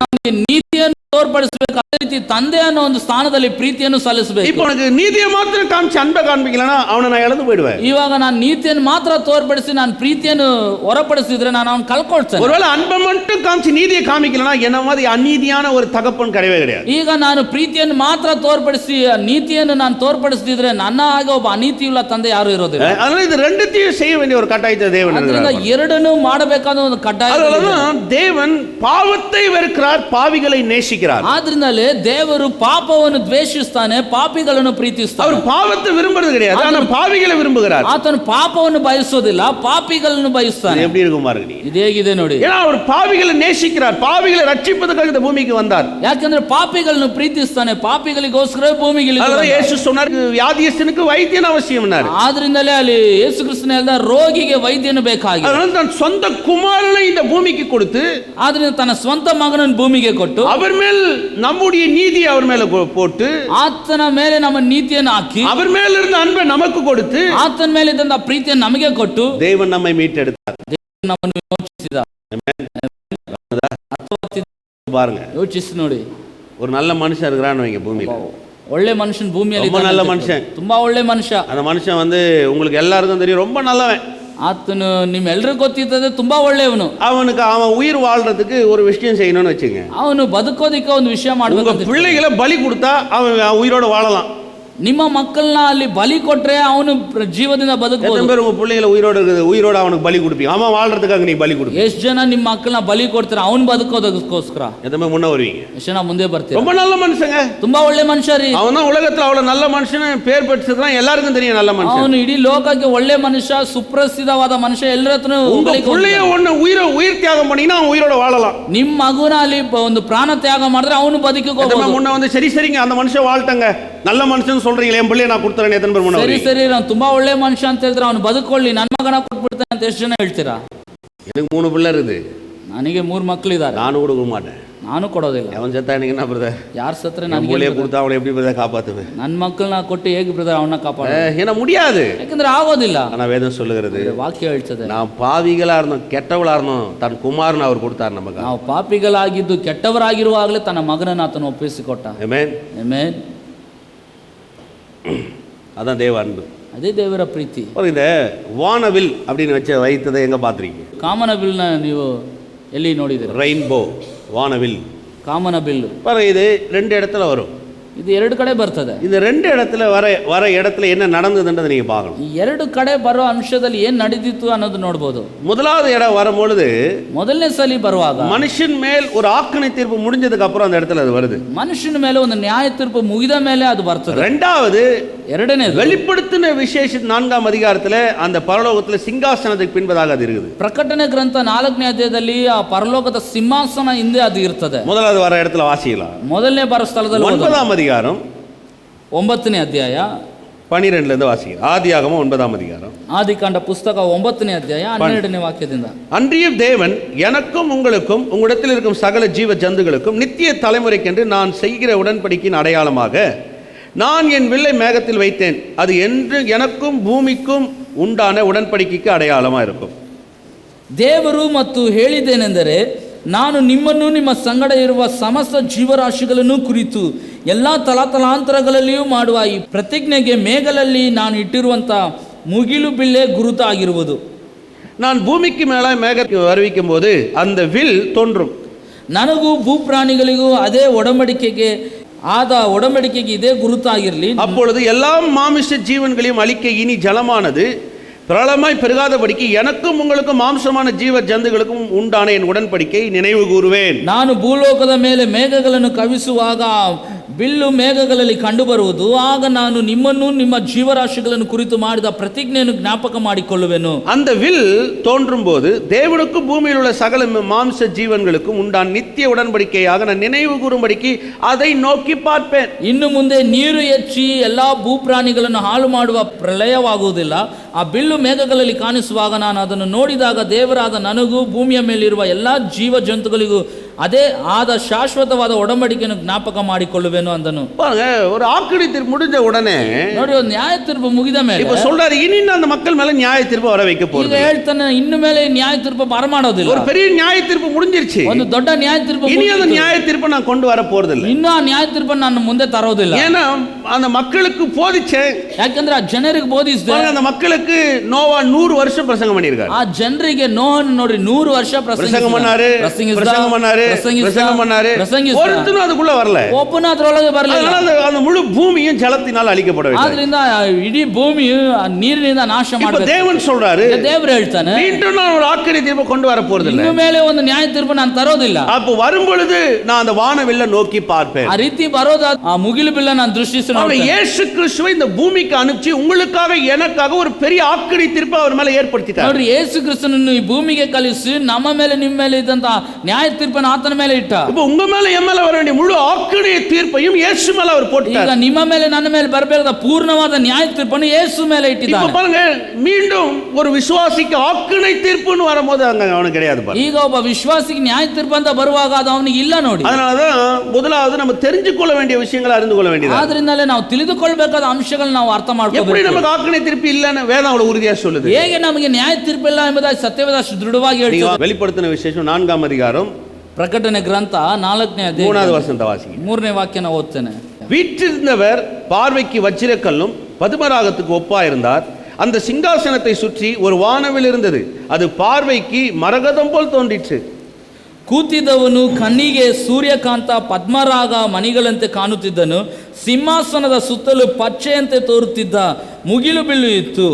Speaker 3: அவனுக்கு
Speaker 4: ನೀತಿಯನ್ನು ತೋರ್ಪಡಿಸಬೇಕು, ಅದೇ ರೀತಿ ತಂದೆ ಅನ್ನೋ ಒಂದು ಸ್ಥಾನದಲ್ಲಿ ಪ್ರೀತಿಯನ್ನು ಸಲ್ಲಿಸಬೇಕು.
Speaker 3: இப்போ உனக்கு நீதியை மாத்திரம் காமிச்சு அன்பை காண்பிக்கலனா அவனை நான் இழந்து போயிடுவேன்.
Speaker 4: ಇವಾಗ ನಾನು ನೀತಿಯನ್ನು ಮಾತ್ರ ತೋರ್ಪಡಿಸಿ ನಾನು ಪ್ರೀತಿಯನ್ನು ಹೊರಪಡಿಸಿದ್ರೆ ನಾನು ಅವನು ಕಳ್ಕೊಳ್ತೇನೆ.
Speaker 3: ஒருவேளை அன்பை மட்டும் காமிச்சு நீதியை காமிக்கலனா என்ன மாதிரி அநீதியான ஒரு தகப்பன் கிடையவே கிடையாது.
Speaker 4: ಈಗ ನಾನು ಪ್ರೀತಿಯನ್ನು ಮಾತ್ರ ತೋರ್ಪಡಿಸಿ ನೀತಿಯನ್ನು ನಾನು ತೋರ್ಪಡಿಸಿದ್ರೆ ನನ್ನ ಹಾಗೆ ಒಬ್ಬ ಅನೀತಿಯುಳ್ಳ ತಂದೆ ಯಾರು ಇರೋದಿಲ್ಲ.
Speaker 3: அதனால இது ரெண்டுத்தையும் செய்ய வேண்டிய ஒரு கட்டாயத்தை தேவன்
Speaker 4: ಅದರಿಂದ ಎರಡನ್ನೂ ಮಾಡಬೇಕಾದ ಒಂದು ಕಡ್ಡಾಯ.
Speaker 3: அதனாலதான் தேவன் பாவத்தை வெறுக்கிறார், பாவிகளை நேசிக்கிறார்.
Speaker 4: ಆದ್ರಿಂದಲೇ ದೇವರು ಪಾಪವನ್ನು ದ್ವೇಷಿಸ್ತಾನೆ, ಪಾಪಿಗಳನ್ನು ಪ್ರೀತಿಸ್ತಾನೆ.
Speaker 3: அவர் பாவத்தை விரும்புறது கிடையாது, ஆனா பாவிகளை விரும்புகிறார்.
Speaker 4: ಆತನು ಪಾಪವನ್ನು ಬಯಸೋದಿಲ್ಲ, ಪಾಪಿಗಳನ್ನು ಬಯಸ್ತಾನೆ.
Speaker 3: எப்படி இருக்கும் பாருங்க,
Speaker 4: ಇದು ಹೇಗಿದೆ ನೋಡಿ.
Speaker 3: ஏன்னா அவர் பாவிகளை நேசிக்கிறார், பாவிகளை ரட்சிப்பதற்காக இந்த பூமிக்கு வந்தார்.
Speaker 4: ಯಾಕಂದ್ರೆ ಪಾಪಿಗಳನ್ನು ಪ್ರೀತಿಸ್ತಾನೆ, ಪಾಪಿಗಳಿಗೋಸ್ಕರ ಭೂಮಿಗೆ ಇಳಿದ.
Speaker 3: ಯೇಸು சொன்னார், வியாதியஸ்தனுக்கு வைத்தியன் அவசியம்னார்.
Speaker 4: ಆದ್ರಿಂದಲೇ ಅಲ್ಲಿ ಯೇಸು ಕ್ರಿಸ್ತನು ಹೇಳಿದ, ರೋಗಿಗೆ ವೈದ್ಯನು ಬೇಕಾಗಿದೆ.
Speaker 3: அதனால தன் சொந்த குமாரனை இந்த பூமிக்கு கொடுத்து,
Speaker 4: ಆದ್ರಿಂದ ತನ್ನ ಸ್ವಂತ ಮಗನನ್ನು ಭೂಮಿಗೆ ಕೊಟ್ಟು,
Speaker 3: அவர் மேல் நம்முடைய நீதியை அவர் மேல போட்டு,
Speaker 4: ಆತನ ಮೇಲೆ ನಮ್ಮ ನೀತಿಯನ್ನು ಹಾಕಿ,
Speaker 3: அவர் மேல இருந்த அன்பை நமக்கு கொடுத்து,
Speaker 4: ಆತನ ಮೇಲೆ ಇದ್ದ ಪ್ರೀತಿಯನ್ನು ನಮಗೆ ಕೊಟ್ಟು,
Speaker 3: தேவன் நம்மை மீட்டெடுத்தார்.
Speaker 4: ದೇವರು ನಮ್ಮನ್ನು ವಿಮೋಚಿಸಿದ.
Speaker 3: பாருங்க,
Speaker 4: ಯೋಚಿಸಿ ನೋಡಿ.
Speaker 3: ஒரு நல்ல மனுஷன் இருக்கிறான்னு வைங்க பூமியில,
Speaker 4: ಒಳ್ಳೆ ಮನುಷ್ಯನ ಭೂಮಿಯಲ್ಲಿ
Speaker 3: ரொம்ப நல்ல மனுஷன்,
Speaker 4: ತುಂಬಾ ಒಳ್ಳೆ ಮನುಷ್ಯ.
Speaker 3: அந்த மனுஷன் வந்து உங்களுக்கு எல்லாருக்கும் தெரியும், ரொம்ப நல்லவன்.
Speaker 4: ಆತನು ನಿಮ್ಮೆಲ್ಲರಿಗೂ ಗೊತ್ತಿರ್ತದೆ, ತುಂಬಾ ಒಳ್ಳೆಯವನು.
Speaker 3: அவனுக்கு அவன் உயிர் வாழ்றதுக்கு ஒரு விஷயம் செய்யணும்னு வச்சுங்க,
Speaker 4: ಅವನು ಬದುಕೋದಿಕ್ಕೆ ಒಂದು ವಿಷಯ ಮಾಡಬೇಕು.
Speaker 3: பிள்ளைகளை பலி கொடுத்தா அவன் உயிரோட வாழலாம்.
Speaker 4: ನಿಮ್ಮ ಮಕ್ಕಳನ್ನ ಅಲ್ಲಿ ಬಲಿ ಕೊಟ್ರೆ ಅವನು ಜೀವದಿಂದ ಬದುಕಬಹುದು.
Speaker 3: எத்தனை பேர் உங்க பிள்ளைகளை உயிரோட இருக்குது, உயிரோட அவனுக்கு பலி கொடுப்பீங்க, அவன் வாழ்றதுக்காக நீ பலி கொடுப்பீங்க.
Speaker 4: ಎಷ್ಟು ಜನ ನಿಮ್ಮ ಮಕ್ಕಳನ್ನ ಬಲಿ ಕೊಡ್ತಾರೆ ಅವನು ಬದುಕೋದಕ್ಕೋಸ್ಕರ?
Speaker 3: எத்தனை பேர் முன்ன வருவீங்க?
Speaker 4: ಎಷ್ಟು ಜನ ಮುಂದೆ ಬರ್ತೀರಾ?
Speaker 3: ரொம்ப நல்ல மனுஷங்க,
Speaker 4: ತುಂಬಾ ಒಳ್ಳೆ ಮನುಷ್ಯ ರೀ.
Speaker 3: அவன் தான் உலகத்துல அவ்வளவு நல்ல மனுஷன் பேர் பெற்றிருக்கான், எல்லாருக்கும் தெரியும் நல்ல மனுஷன்.
Speaker 4: ಅವನು ಇಡೀ ಲೋಕಕ್ಕೆ ಒಳ್ಳೆ ಮನುಷ್ಯ, ಸುಪ್ರಸಿದ್ಧವಾದ ಮನುಷ್ಯ, ಎಲ್ಲರ ಹತ್ರನೂ.
Speaker 3: உங்க பிள்ளைய ஒண்ணு உயிர் தியாகம் பண்ணீங்கன்னா அவன் உயிரோட வாழலாம்.
Speaker 4: ನಿಮ್ಮ ಮಗುನ ಅಲ್ಲಿ ಒಂದು ಪ್ರಾಣ ತ್ಯಾಗ ಮಾಡಿದ್ರೆ ಅವನು ಬದುಕಿಕೋಬಹುದು.
Speaker 3: முன்ன வந்து சரிங்க அந்த மனுஷன் வாழ்ட்டங்க, நல்ல மனுஷன் சொல்றீங்களே, என் பிள்ளைய நான் கொடுத்துறேன், எத்தனை பேர் முன்ன
Speaker 4: ಸರಿ ಸರಿ ನಾನು ತುಂಬಾ ಒಳ್ಳೆ ಮನುಷ್ಯ ಅಂತ ಹೇಳಿದ್ರೆ ಅವನು ಬದುಕೊಳ್ಳಿ, ನನ್ನ ಮಗನ ಕೊಟ್ಬಿಡ್ತೇನೆ ಅಂತ ಎಷ್ಟು ಜನ ಹೇಳ್ತೀರಾ?
Speaker 3: எனக்கு 3 பிள்ளை இருக்குது,
Speaker 4: ನನಗೆ 3 ಮಕ್ಕಳಿದ್ದಾರೆ,
Speaker 3: ನಾನು கொடுக்க மாட்டேன்.
Speaker 4: ನಾನು ಕೊಡೋದಿಲ್ಲ.
Speaker 3: அவன் செத்தா எனக்கு என்ன பிரதர்?
Speaker 4: ಯಾರು ಸತ್ರೆ
Speaker 3: நான்
Speaker 4: ನನಗೆ
Speaker 3: மூலையை கொடுத்தா அவனை எப்படி பிரதர் காப்பாற்றுவேன்?
Speaker 4: ನನ್ನ ಮಕ್ಕಳನ್ನ ಕೊಟ್ಟು ಹೇಗೆ ಬ್ರದರ್ ಅವನ್ನ ಕಾಪಾಡ?
Speaker 3: ஏன்னா முடியாது.
Speaker 4: ಯಾಕಂದ್ರೆ ಆಗೋದಿಲ್ಲ.
Speaker 3: ஆனா வேதம் சொல்லுகிறது,
Speaker 4: ವಾಕ್ಯ ಹೇಳ್ತದೆ,
Speaker 3: நாம் பாவிகளா இருந்தோம், கெட்டவளா இருந்தோம், தன் குமாரன் அவர் கொடுத்தார் நமக்கு.
Speaker 4: ನಾವು ಪಾಪಿಗಳಾಗಿದ್ದು ಕೆಟ್ಟವರಾಗಿರುವಾಗಲೇ ತನ್ನ ಮಗನನ್ನು ಆತನು ಒಪ್ಪಿಸಿಕೊಟ್ಟ.
Speaker 3: ஆமென்.
Speaker 4: ಆಮೆನ್.
Speaker 3: அதான் தேவ அன்பு.
Speaker 4: ಅದೇ ದೇವರ ಪ್ರೀತಿ.
Speaker 3: இந்த வானவில் அப்படின்னு வச்ச வைத்ததை எங்க பாத்துறீங்க?
Speaker 4: ಕಾಮನಬಿಲ್ನ ನೀವು ಎಲ್ಲಿ ನೋಡಿದ್ದೀರಾ?
Speaker 3: ரெயின்போ, வானவில்.
Speaker 4: ಕಾಮನಬಿಲ್ಲು
Speaker 3: பாருங்க, இது 2 இடத்துல வரும்.
Speaker 4: ಇದು 2 ಕಡೆ ಬರ್ತದೆ.
Speaker 3: இந்த 2 இடத்துல வர இடத்துல என்ன நடந்ததுன்றதை நீங்க பார்க்கணும்.
Speaker 4: ಈ 2 ಕಡೆ ಬರೋ ಅಂಶದಲ್ಲಿ ಏನು ನಡೆದಿತ್ತು ಅನ್ನೋದು ನೋಡಬಹುದು.
Speaker 3: முதலாவது இடம் வரும்பொழுது,
Speaker 4: ಮೊದಲನೇ ಸಲ ಬರುವಾಗ
Speaker 3: மனுஷன் மேல் ஒரு ஆக்கினை தீர்ப்பு முடிஞ்சதுக்கு அப்புறம் அந்த இடத்துல அது வருது.
Speaker 4: ಮನುಷ್ಯನ ಮೇಲೆ ಒಂದು ನ್ಯಾಯ ತೀರ್ಪು ಮುಗಿದ ಮೇಲೆ ಅದು ಬರ್ತದೆ.
Speaker 3: ரெண்டாவது,
Speaker 4: ಎರಡನೇದು
Speaker 3: வெளிப்படுத்தின விசேஷம் 4ஆம் அதிகாரத்துல அந்த பரலோகத்துல சிங்காசனத்துக்கு பின்பதாக அது இருக்குது.
Speaker 4: ಪ್ರಕಟಣೆ ಗ್ರಂಥ 4ನೇ ಅಧ್ಯಾಯದಲ್ಲಿ ಆ ಪರಲೋಕದ ಸಿಂಹಾಸನ ಹಿಂದೆ ಅದು ಇರ್ತದೆ.
Speaker 3: முதலாவது வர இடத்துல வாசிக்கலாம்.
Speaker 4: ಮೊದಲನೇ ಬರೋ ಸ್ಥಳದಲ್ಲಿ
Speaker 3: 9ஆம் அதிகாரம்
Speaker 4: 9ನೇ ಅಧ್ಯಾಯ
Speaker 3: 12ல இருந்து வாசிக்கிறோம். ஆதியாகமம் 9ஆம் அதிகாரம்.
Speaker 4: ಆದಿಕಾಂಡ ಪುಸ್ತಕ 9ನೇ ಅಧ್ಯಾಯ 12ನೇ ವಾಕ್ಯದಿಂದ,
Speaker 3: அன்றியும் தேவன் எனக்கும் உங்களுக்கும் உங்களிடத்தில் இருக்கும் சகல ஜீவ ஜந்துகளுக்கும் நித்திய தலைமுறைக்கென்று நான் செய்கிற உடன்படிக்கையின் அடையாளமாக நான் என் வில்லை மேகத்தில் வைத்தேன், அது என்று எனக்கும் பூமிக்கும் உண்டான உடன்படிக்கைக்கு ಅಡಯಾಳமா இருக்கும்.
Speaker 4: ದೇವರು ಮತ್ತು ಹೇಳಿದ್ದೇನೆಂದರೆ, ನಾನು ನಿಮ್ಮನ್ನು ನಿಮ್ಮ ಸಂಗಡ ಇರುವ ಸಮಸ್ತ ಜೀವರಾಶಿಗಳನ್ನು ಕುರಿತು ಎಲ್ಲ ತಲಾಂತರಗಳಲ್ಲಿಯೂ ಮಾಡುವ ಈ ಪ್ರತಿಜ್ಞೆಗೆ ಮೇಘಲಲ್ಲಿ ನಾನು ಇಟ್ಟಿರುವಂಥ ಮುಗಿಲು ಬಿಲ್ಲೆ ಗುರುತಾಗಿರುವುದು.
Speaker 3: நான் பூமிக்கு மேல மேகத்தை வருவிக்கும் போது அந்த வில் தோன்றும்.
Speaker 4: ನನಗೂ ಭೂಪ್ರಾಣಿಗಳಿಗೂ ಅದೇ ಒಡಂಬಡಿಕೆಗೆ ಆದ ಒಡಂಬಡಿಕೆಗೆ ಇದೇ ಗುರುತಾಗಿರಲಿ.
Speaker 3: அப்பொழுது எல்லா மாமிச ஜீவன்களையும் அழிக்க இனி ஜலமானது பிரளமாய் பெருகாதபடிக்கு எனக்கும் உங்களுக்கும் மாம்சமான ஜீவ ஜந்துகளுக்கும் உண்டான என் உடன்படிக்கை நினைவு கூறுவேன்.
Speaker 4: ನಾನು ಭೂಲೋಕದ ಮೇಲೆ ಮೇಘಗಳನ್ನು ಕವಿಸುವಾಗ ಬಿಲ್ಲು ಮೇಘಗಳಲ್ಲಿ ಕಂಡುಬರುವುದು, ಆಗ ನಾನು ನಿಮ್ಮನ್ನು ನಿಮ್ಮ ಜೀವರಾಶಿಗಳನ್ನು ಕುರಿತು ಮಾಡಿದ ಪ್ರತಿಜ್ಞೆಯನ್ನು ಜ್ಞಾಪಕ ಮಾಡಿಕೊಳ್ಳುವೆನು.
Speaker 3: அந்த வில் தோன்றும் போது தேவனுக்கும் பூமியில் உள்ள சகல மாம்ச ஜீவன்களுக்கும் உண்டான நித்திய உடன்படிக்கையாக நான் நினைவு கூறும்படிக்கு அதை நோக்கி பார்ப்பேன்.
Speaker 4: ಇನ್ನು ಮುಂದೆ ನೀರು ಹೆಚ್ಚಿ ಎಲ್ಲಾ ಭೂಪ್ರಾಣಿಗಳನ್ನು ಹಾಳು ಮಾಡುವ ಪ್ರಳಯವಾಗುವುದಿಲ್ಲ. ಆ ಬಿಲ್ಲು ಮೇಘಗಳಲ್ಲಿ ಕಾಣಿಸುವಾಗ ನಾನು ಅದನ್ನು ನೋಡಿದಾಗ ದೇವರಾದ ನನಗೂ ಭೂಮಿಯ ಮೇಲಿರುವ ಎಲ್ಲಾ ಜೀವ ಜಂತುಗಳಿಗೂ ಅದೇ ಆದ ಶಾಶ್ವತವಾದ ಒಡಂಬಡಿಕೆಯನ್ನು ಜ್ಞಾಪಕ ಮಾಡಿಕೊಳ್ಳುವೆನು ಅಂದನು.
Speaker 3: பாருங்க, ஒரு ஆக்கினை தீர்ப்பு முடிஞ்ச உடனே
Speaker 4: ನೋಡಿ, ಒಂದು ನ್ಯಾಯ ತೀರ್ಪು ಮುಗಿದ ಮೇಲೆ
Speaker 3: இப்ப சொல்றாரு, இனி அந்த மக்கள் மேல நியாய தீர்ப்பு வர வைக்க
Speaker 4: ಈಗ
Speaker 3: போறது.
Speaker 4: ಹೇಳ್ತಾನೆ, ಇನ್ನು ಮೇಲೆ ನ್ಯಾಯ ತೀರ್ಪು ಬರಮಾಡೋದಿಲ್ಲ.
Speaker 3: ஒரு பெரிய நியாய தீர்ப்பு முடிஞ்சிருச்சு.
Speaker 4: ಒಂದು ದೊಡ್ಡ ನ್ಯಾಯ ತೀರ್ಪು
Speaker 3: இனி அந்த நியாய தீர்ப்பை நான் கொண்டு வர போறது இல்ல.
Speaker 4: ಇನ್ನು ಆ ನ್ಯಾಯ ತೀರ್ಪನ್ನು ನಾನು ಮುಂದೆ ತರೋದಿಲ್ಲ.
Speaker 3: ஏன்னா அந்த மக்களுக்கு போதிச்சேன்.
Speaker 4: ಯಾಕಂದ್ರೆ ಆ ಜನರಿಗೆ ಬೋಧಿಸಿದೆ.
Speaker 3: அந்த மக்களுக்கு நோவா 100 வருஷம் பிரசங்கம் பண்ணிருக்காரு.
Speaker 4: ಆ ಜನರಿಗೆ ನೋಹನ್ ನೋಡಿ 100 ವರ್ಷ
Speaker 3: பிரசங்கம் பண்ணாரு, பிரசங்கம் பண்ணாரு, பிரசங்கம் பண்ணாரு. ஒருத்தனும் அதுக்குள்ள வரல.
Speaker 4: ಒಬ್ಬನ ಅದರೊಳಗೆ ಬರಲಿಲ್ಲ.
Speaker 3: அந்த முழு பூமியும் ஜலத்தினால் அழிக்கப்பட வேண்டும்.
Speaker 4: ಆದ್ರಿಂದ ಇಡೀ ಭೂಮಿಯು ನೀರಿನಿಂದ ನಾಶ ಮಾಡಬೇಕು.
Speaker 3: தேவன் சொல்றாரு,
Speaker 4: ದೇವರು ಹೇಳ್ತಾನೆ,
Speaker 3: மீண்டும் நான் ஒரு ஆக்கினை தீர்ப்பு கொண்டு வர போறது இல்ல.
Speaker 4: ಇನ್ನು ಮೇಲೆ ಒಂದು ನ್ಯಾಯ ತೀರ್ಪು ನಾನು ತರೋದಿಲ್ಲ.
Speaker 3: அப்ப வரும் பொழுது நான் அந்த வானவில்லை நோக்கி பார்ப்பேன்.
Speaker 4: ಆ ರೀತಿ ಬರೋದ ಆ ಮುಗಿಲು ಬಿಲ್ಲ ನಾನು ದೃಷ್ಟಿಸಿ ನೋಡ್ತೇನೆ.
Speaker 3: இயேசு கிறிஸ்துவை இந்த பூமிக்கு அனுப்பிச்சு உங்களுக்காக எனக்காக ஒரு பெரிய ஆக்கினை தீர்ப்பு அவர் மேல ஏற்படுத்திட்டார்.
Speaker 4: ನೋಡ್ರಿ, ಯೇಸು ಕ್ರಿಸ್ತನನ್ನು ಈ ಭೂಮಿಗೆ ಕಳಿಸಿ ನಮ್ಮ ಮೇಲೆ ನಿಮ್ಮ ಮೇಲೆ ಇದ್ದಂತ ನ್ಯಾಯ ತೀರ್ಪನ್ನು ಆತನ ಮೇಲೆ ಇಟ್ಟ.
Speaker 3: இப்போ உங்க மேல என் மேல வர வேண்டிய முழு ஆக்கினை தீர்ப்பையும் இயேசு மேல அவர் போட்டார்.
Speaker 4: ಈಗ ನಿಮ್ಮ ಮೇಲೆ ನನ್ನ ಮೇಲೆ ಬರಬೇಕಾದ ಪೂರ್ಣವಾದ ನ್ಯಾಯ ತೀರ್ಪನ್ನು ಯೇಸು ಮೇಲೆ ಇಟ್ಟಿದ್ದಾನೆ.
Speaker 3: இப்ப பாருங்க, மீண்டும் ஒரு விசுவாசிக்கு ஆக்கினை தீர்ப்புன்னு வரும்போது அங்க அவனுக்கு கிடையாது பாருங்க.
Speaker 4: ಈಗ ಒಬ್ಬ ವಿಶ್ವಾಸಿಗೆ ನ್ಯಾಯ ತೀರ್ಪು ಅಂತ ಬರುವಾಗ ಅದು ಅವನಿಗೆ ಇಲ್ಲ ನೋಡಿ.
Speaker 3: அதனாலதான் முதலாவது நம்ம தெரிஞ்சு கொள்ள வேண்டிய விஷயங்களை அறிந்து கொள்ள வேண்டியது.
Speaker 4: ಆದ್ರಿಂದಲೇ ನಾವು ತಿಳಿದುಕೊಳ್ಳಬೇಕಾದ ಅಂಶಗಳನ್ನು ನಾವು ಅರ್ಥ ಮಾಡ್ಕೋಬೇಕು.
Speaker 3: எப்படி நமக்கு ஆக்கினை தீர்ப்பு இல்லன்னு வேதம் அவ்வளவு உறுதியா சொல்லுது.
Speaker 4: ಹೇಗೆ ನಮಗೆ ನ್ಯಾಯ ತೀರ್ಪು ಇಲ್ಲ ಎಂಬುದಾಗಿ ಸತ್ಯವೇದ ದೃಢವಾಗಿ ಹೇಳ್ತದೆ.
Speaker 3: வெளிப்படுத்தின விசேஷம் 4ஆம் அதிகாரம்
Speaker 4: ಪ್ರಕಟಣೆ ಗ್ರಂಥ 4ನೇ ಅಧ್ಯಾಯ
Speaker 3: 3வது வசனத்தை வாசிங்க.
Speaker 4: 3ನೇ ವಾಕ್ಯನ ಓದ್ತೇನೆ.
Speaker 3: வீற்றிருந்தவர் பார்வைக்கு வச்சிரக்கல்லும் பதுமராகத்துக்கு ஒப்பாயிருந்தார். அந்த சிங்காசனத்தை சுற்றி ஒரு வானவில் இருந்தது, அது பார்வைக்கு மரகதம் போல் தோன்றிற்று.
Speaker 4: ಕೂತಿದ್ದವನು ಕಣ್ಣಿಗೆ ಸೂರ್ಯಕಾಂತ ಪದ್ಮರಾಗ ಮಣಿಗಳಂತೆ ಕಾಣುತ್ತಿದ್ದನು. ಸಿಂಹಾಸನದ ಸುತ್ತಲೂ ಪಚ್ಚೆಯಂತೆ ತೋರುತ್ತಿದ್ದ ಮುಗಿಲು ಬಿಲ್ಲು ಇತ್ತು.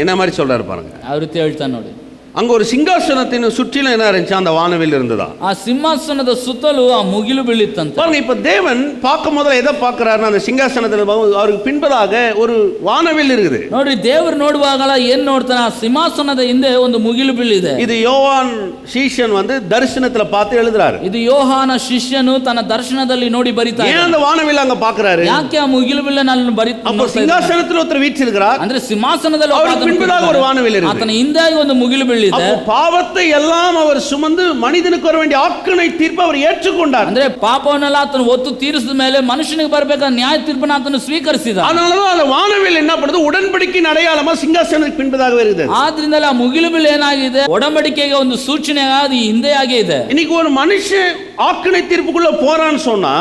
Speaker 3: என்ன மாதிரி சொல்றாரு பாருங்க.
Speaker 4: ಆ ರೀತಿ ಹೇಳ್ತಾನೆ ನೋಡಿ.
Speaker 3: அங்க ஒரு சிங்காசனத்தின் சுற்றிலும் என்ன இருந்துச்சு, அந்த வானவில் இருந்ததா.
Speaker 4: ಆ ಸಿಂಹಾಸನದ ಸುತ್ತಲೂ ಆ ಮುಗಿಲು ಬೀಳಿತ್ತಂತೆ.
Speaker 3: பாருங்க, இப்ப தேவன் பார்க்கும் முதல்ல எதை பார்க்கிறாருன்னா, அந்த சிங்காசனத்துல அவருக்கு பின்பதாக ஒரு வானவில் இருக்குது.
Speaker 4: ನೋಡಿ, ದೇವರು ನೋಡುವಾಗಲ ಏನ್ ನೋಡ್ತಾನೆ, ಆ ಸಿಂಹಾಸನದ ಹಿಂದೆ ಒಂದು ಮುಗಿಲು ಬೀಳಿದೆ.
Speaker 3: இது யோவான் சீஷன் தரிசனத்துல பார்த்து எழுதுறாரு.
Speaker 4: ಇದು ಯೋಹಾನ ಶಿಷ್ಯನು ತನ್ನ ದರ್ಶನದಲ್ಲಿ ನೋಡಿ ಬರಿತಾನೆ.
Speaker 3: ஏன் அந்த வானவில் அங்க பார்க்கறாரு?
Speaker 4: ಯಾಕೆ ಆ ಮುಗಿಲು ಬಿಲ್ಲನ್ನು ಬರಿತಾನೆ?
Speaker 3: அப்ப சிங்காசனத்துல ஒருத்தர் வீற்றிருக்கிறார்,
Speaker 4: ಅಂದ್ರೆ ಸಿಂಹಾಸನದಲ್ಲಿ
Speaker 3: அவருக்கு பின்பதாக ஒரு வானவில் இருக்குது.
Speaker 4: ಆತನ ಹಿಂದಾಗಿ ಒಂದು ಮುಗಿಲು ಬೀಳಿದೆ. ಇದೆ.
Speaker 3: ಪಾವத்தை எல்லாம் அவர் சுமந்து மனிதனுக்கு வர வேண்டிய ஆக்கினை தீர்ப்பு அவர் ஏற்றுக்கொண்டார்.
Speaker 4: ಅಂದ್ರೆ ಪಾಪವನ್ನೆಲ್ಲ ಆತನು ಒತ್ತು ತೀರಿಸಿದ ಮೇಲೆ ಮನುಷ್ಯನಿಗೆ ಬರಬೇಕಾದ ನ್ಯಾಯ ತೀರ್ಪನ್ನು ಆತನು ಸ್ವೀಕರಿಸಿದ.
Speaker 3: அதனாலதான் அந்த வானவில் என்ன பண்ணுது, உடன்படிக்கையின் அடையாளமா சிங்காசனத்துக்கு பின்பதாகவே இருக்குது.
Speaker 4: ಆದ್ರಿಂದಲೇ ಆ ಮುಗಿಲುಬಿಲ್ ಏನಾಗಿದೆ, ಒಡಂಬಡಿಕೆಗೆ ಒಂದು ಸೂಚನೆಯಾಗಿ ಹಿಂದೆಯಾಗೇ ಇದೆ.
Speaker 3: இன்னைக்கு ஒரு மனுஷன் ஆக்கினை தீர்ப்புக்குள்ள போறான்னு சொன்னா,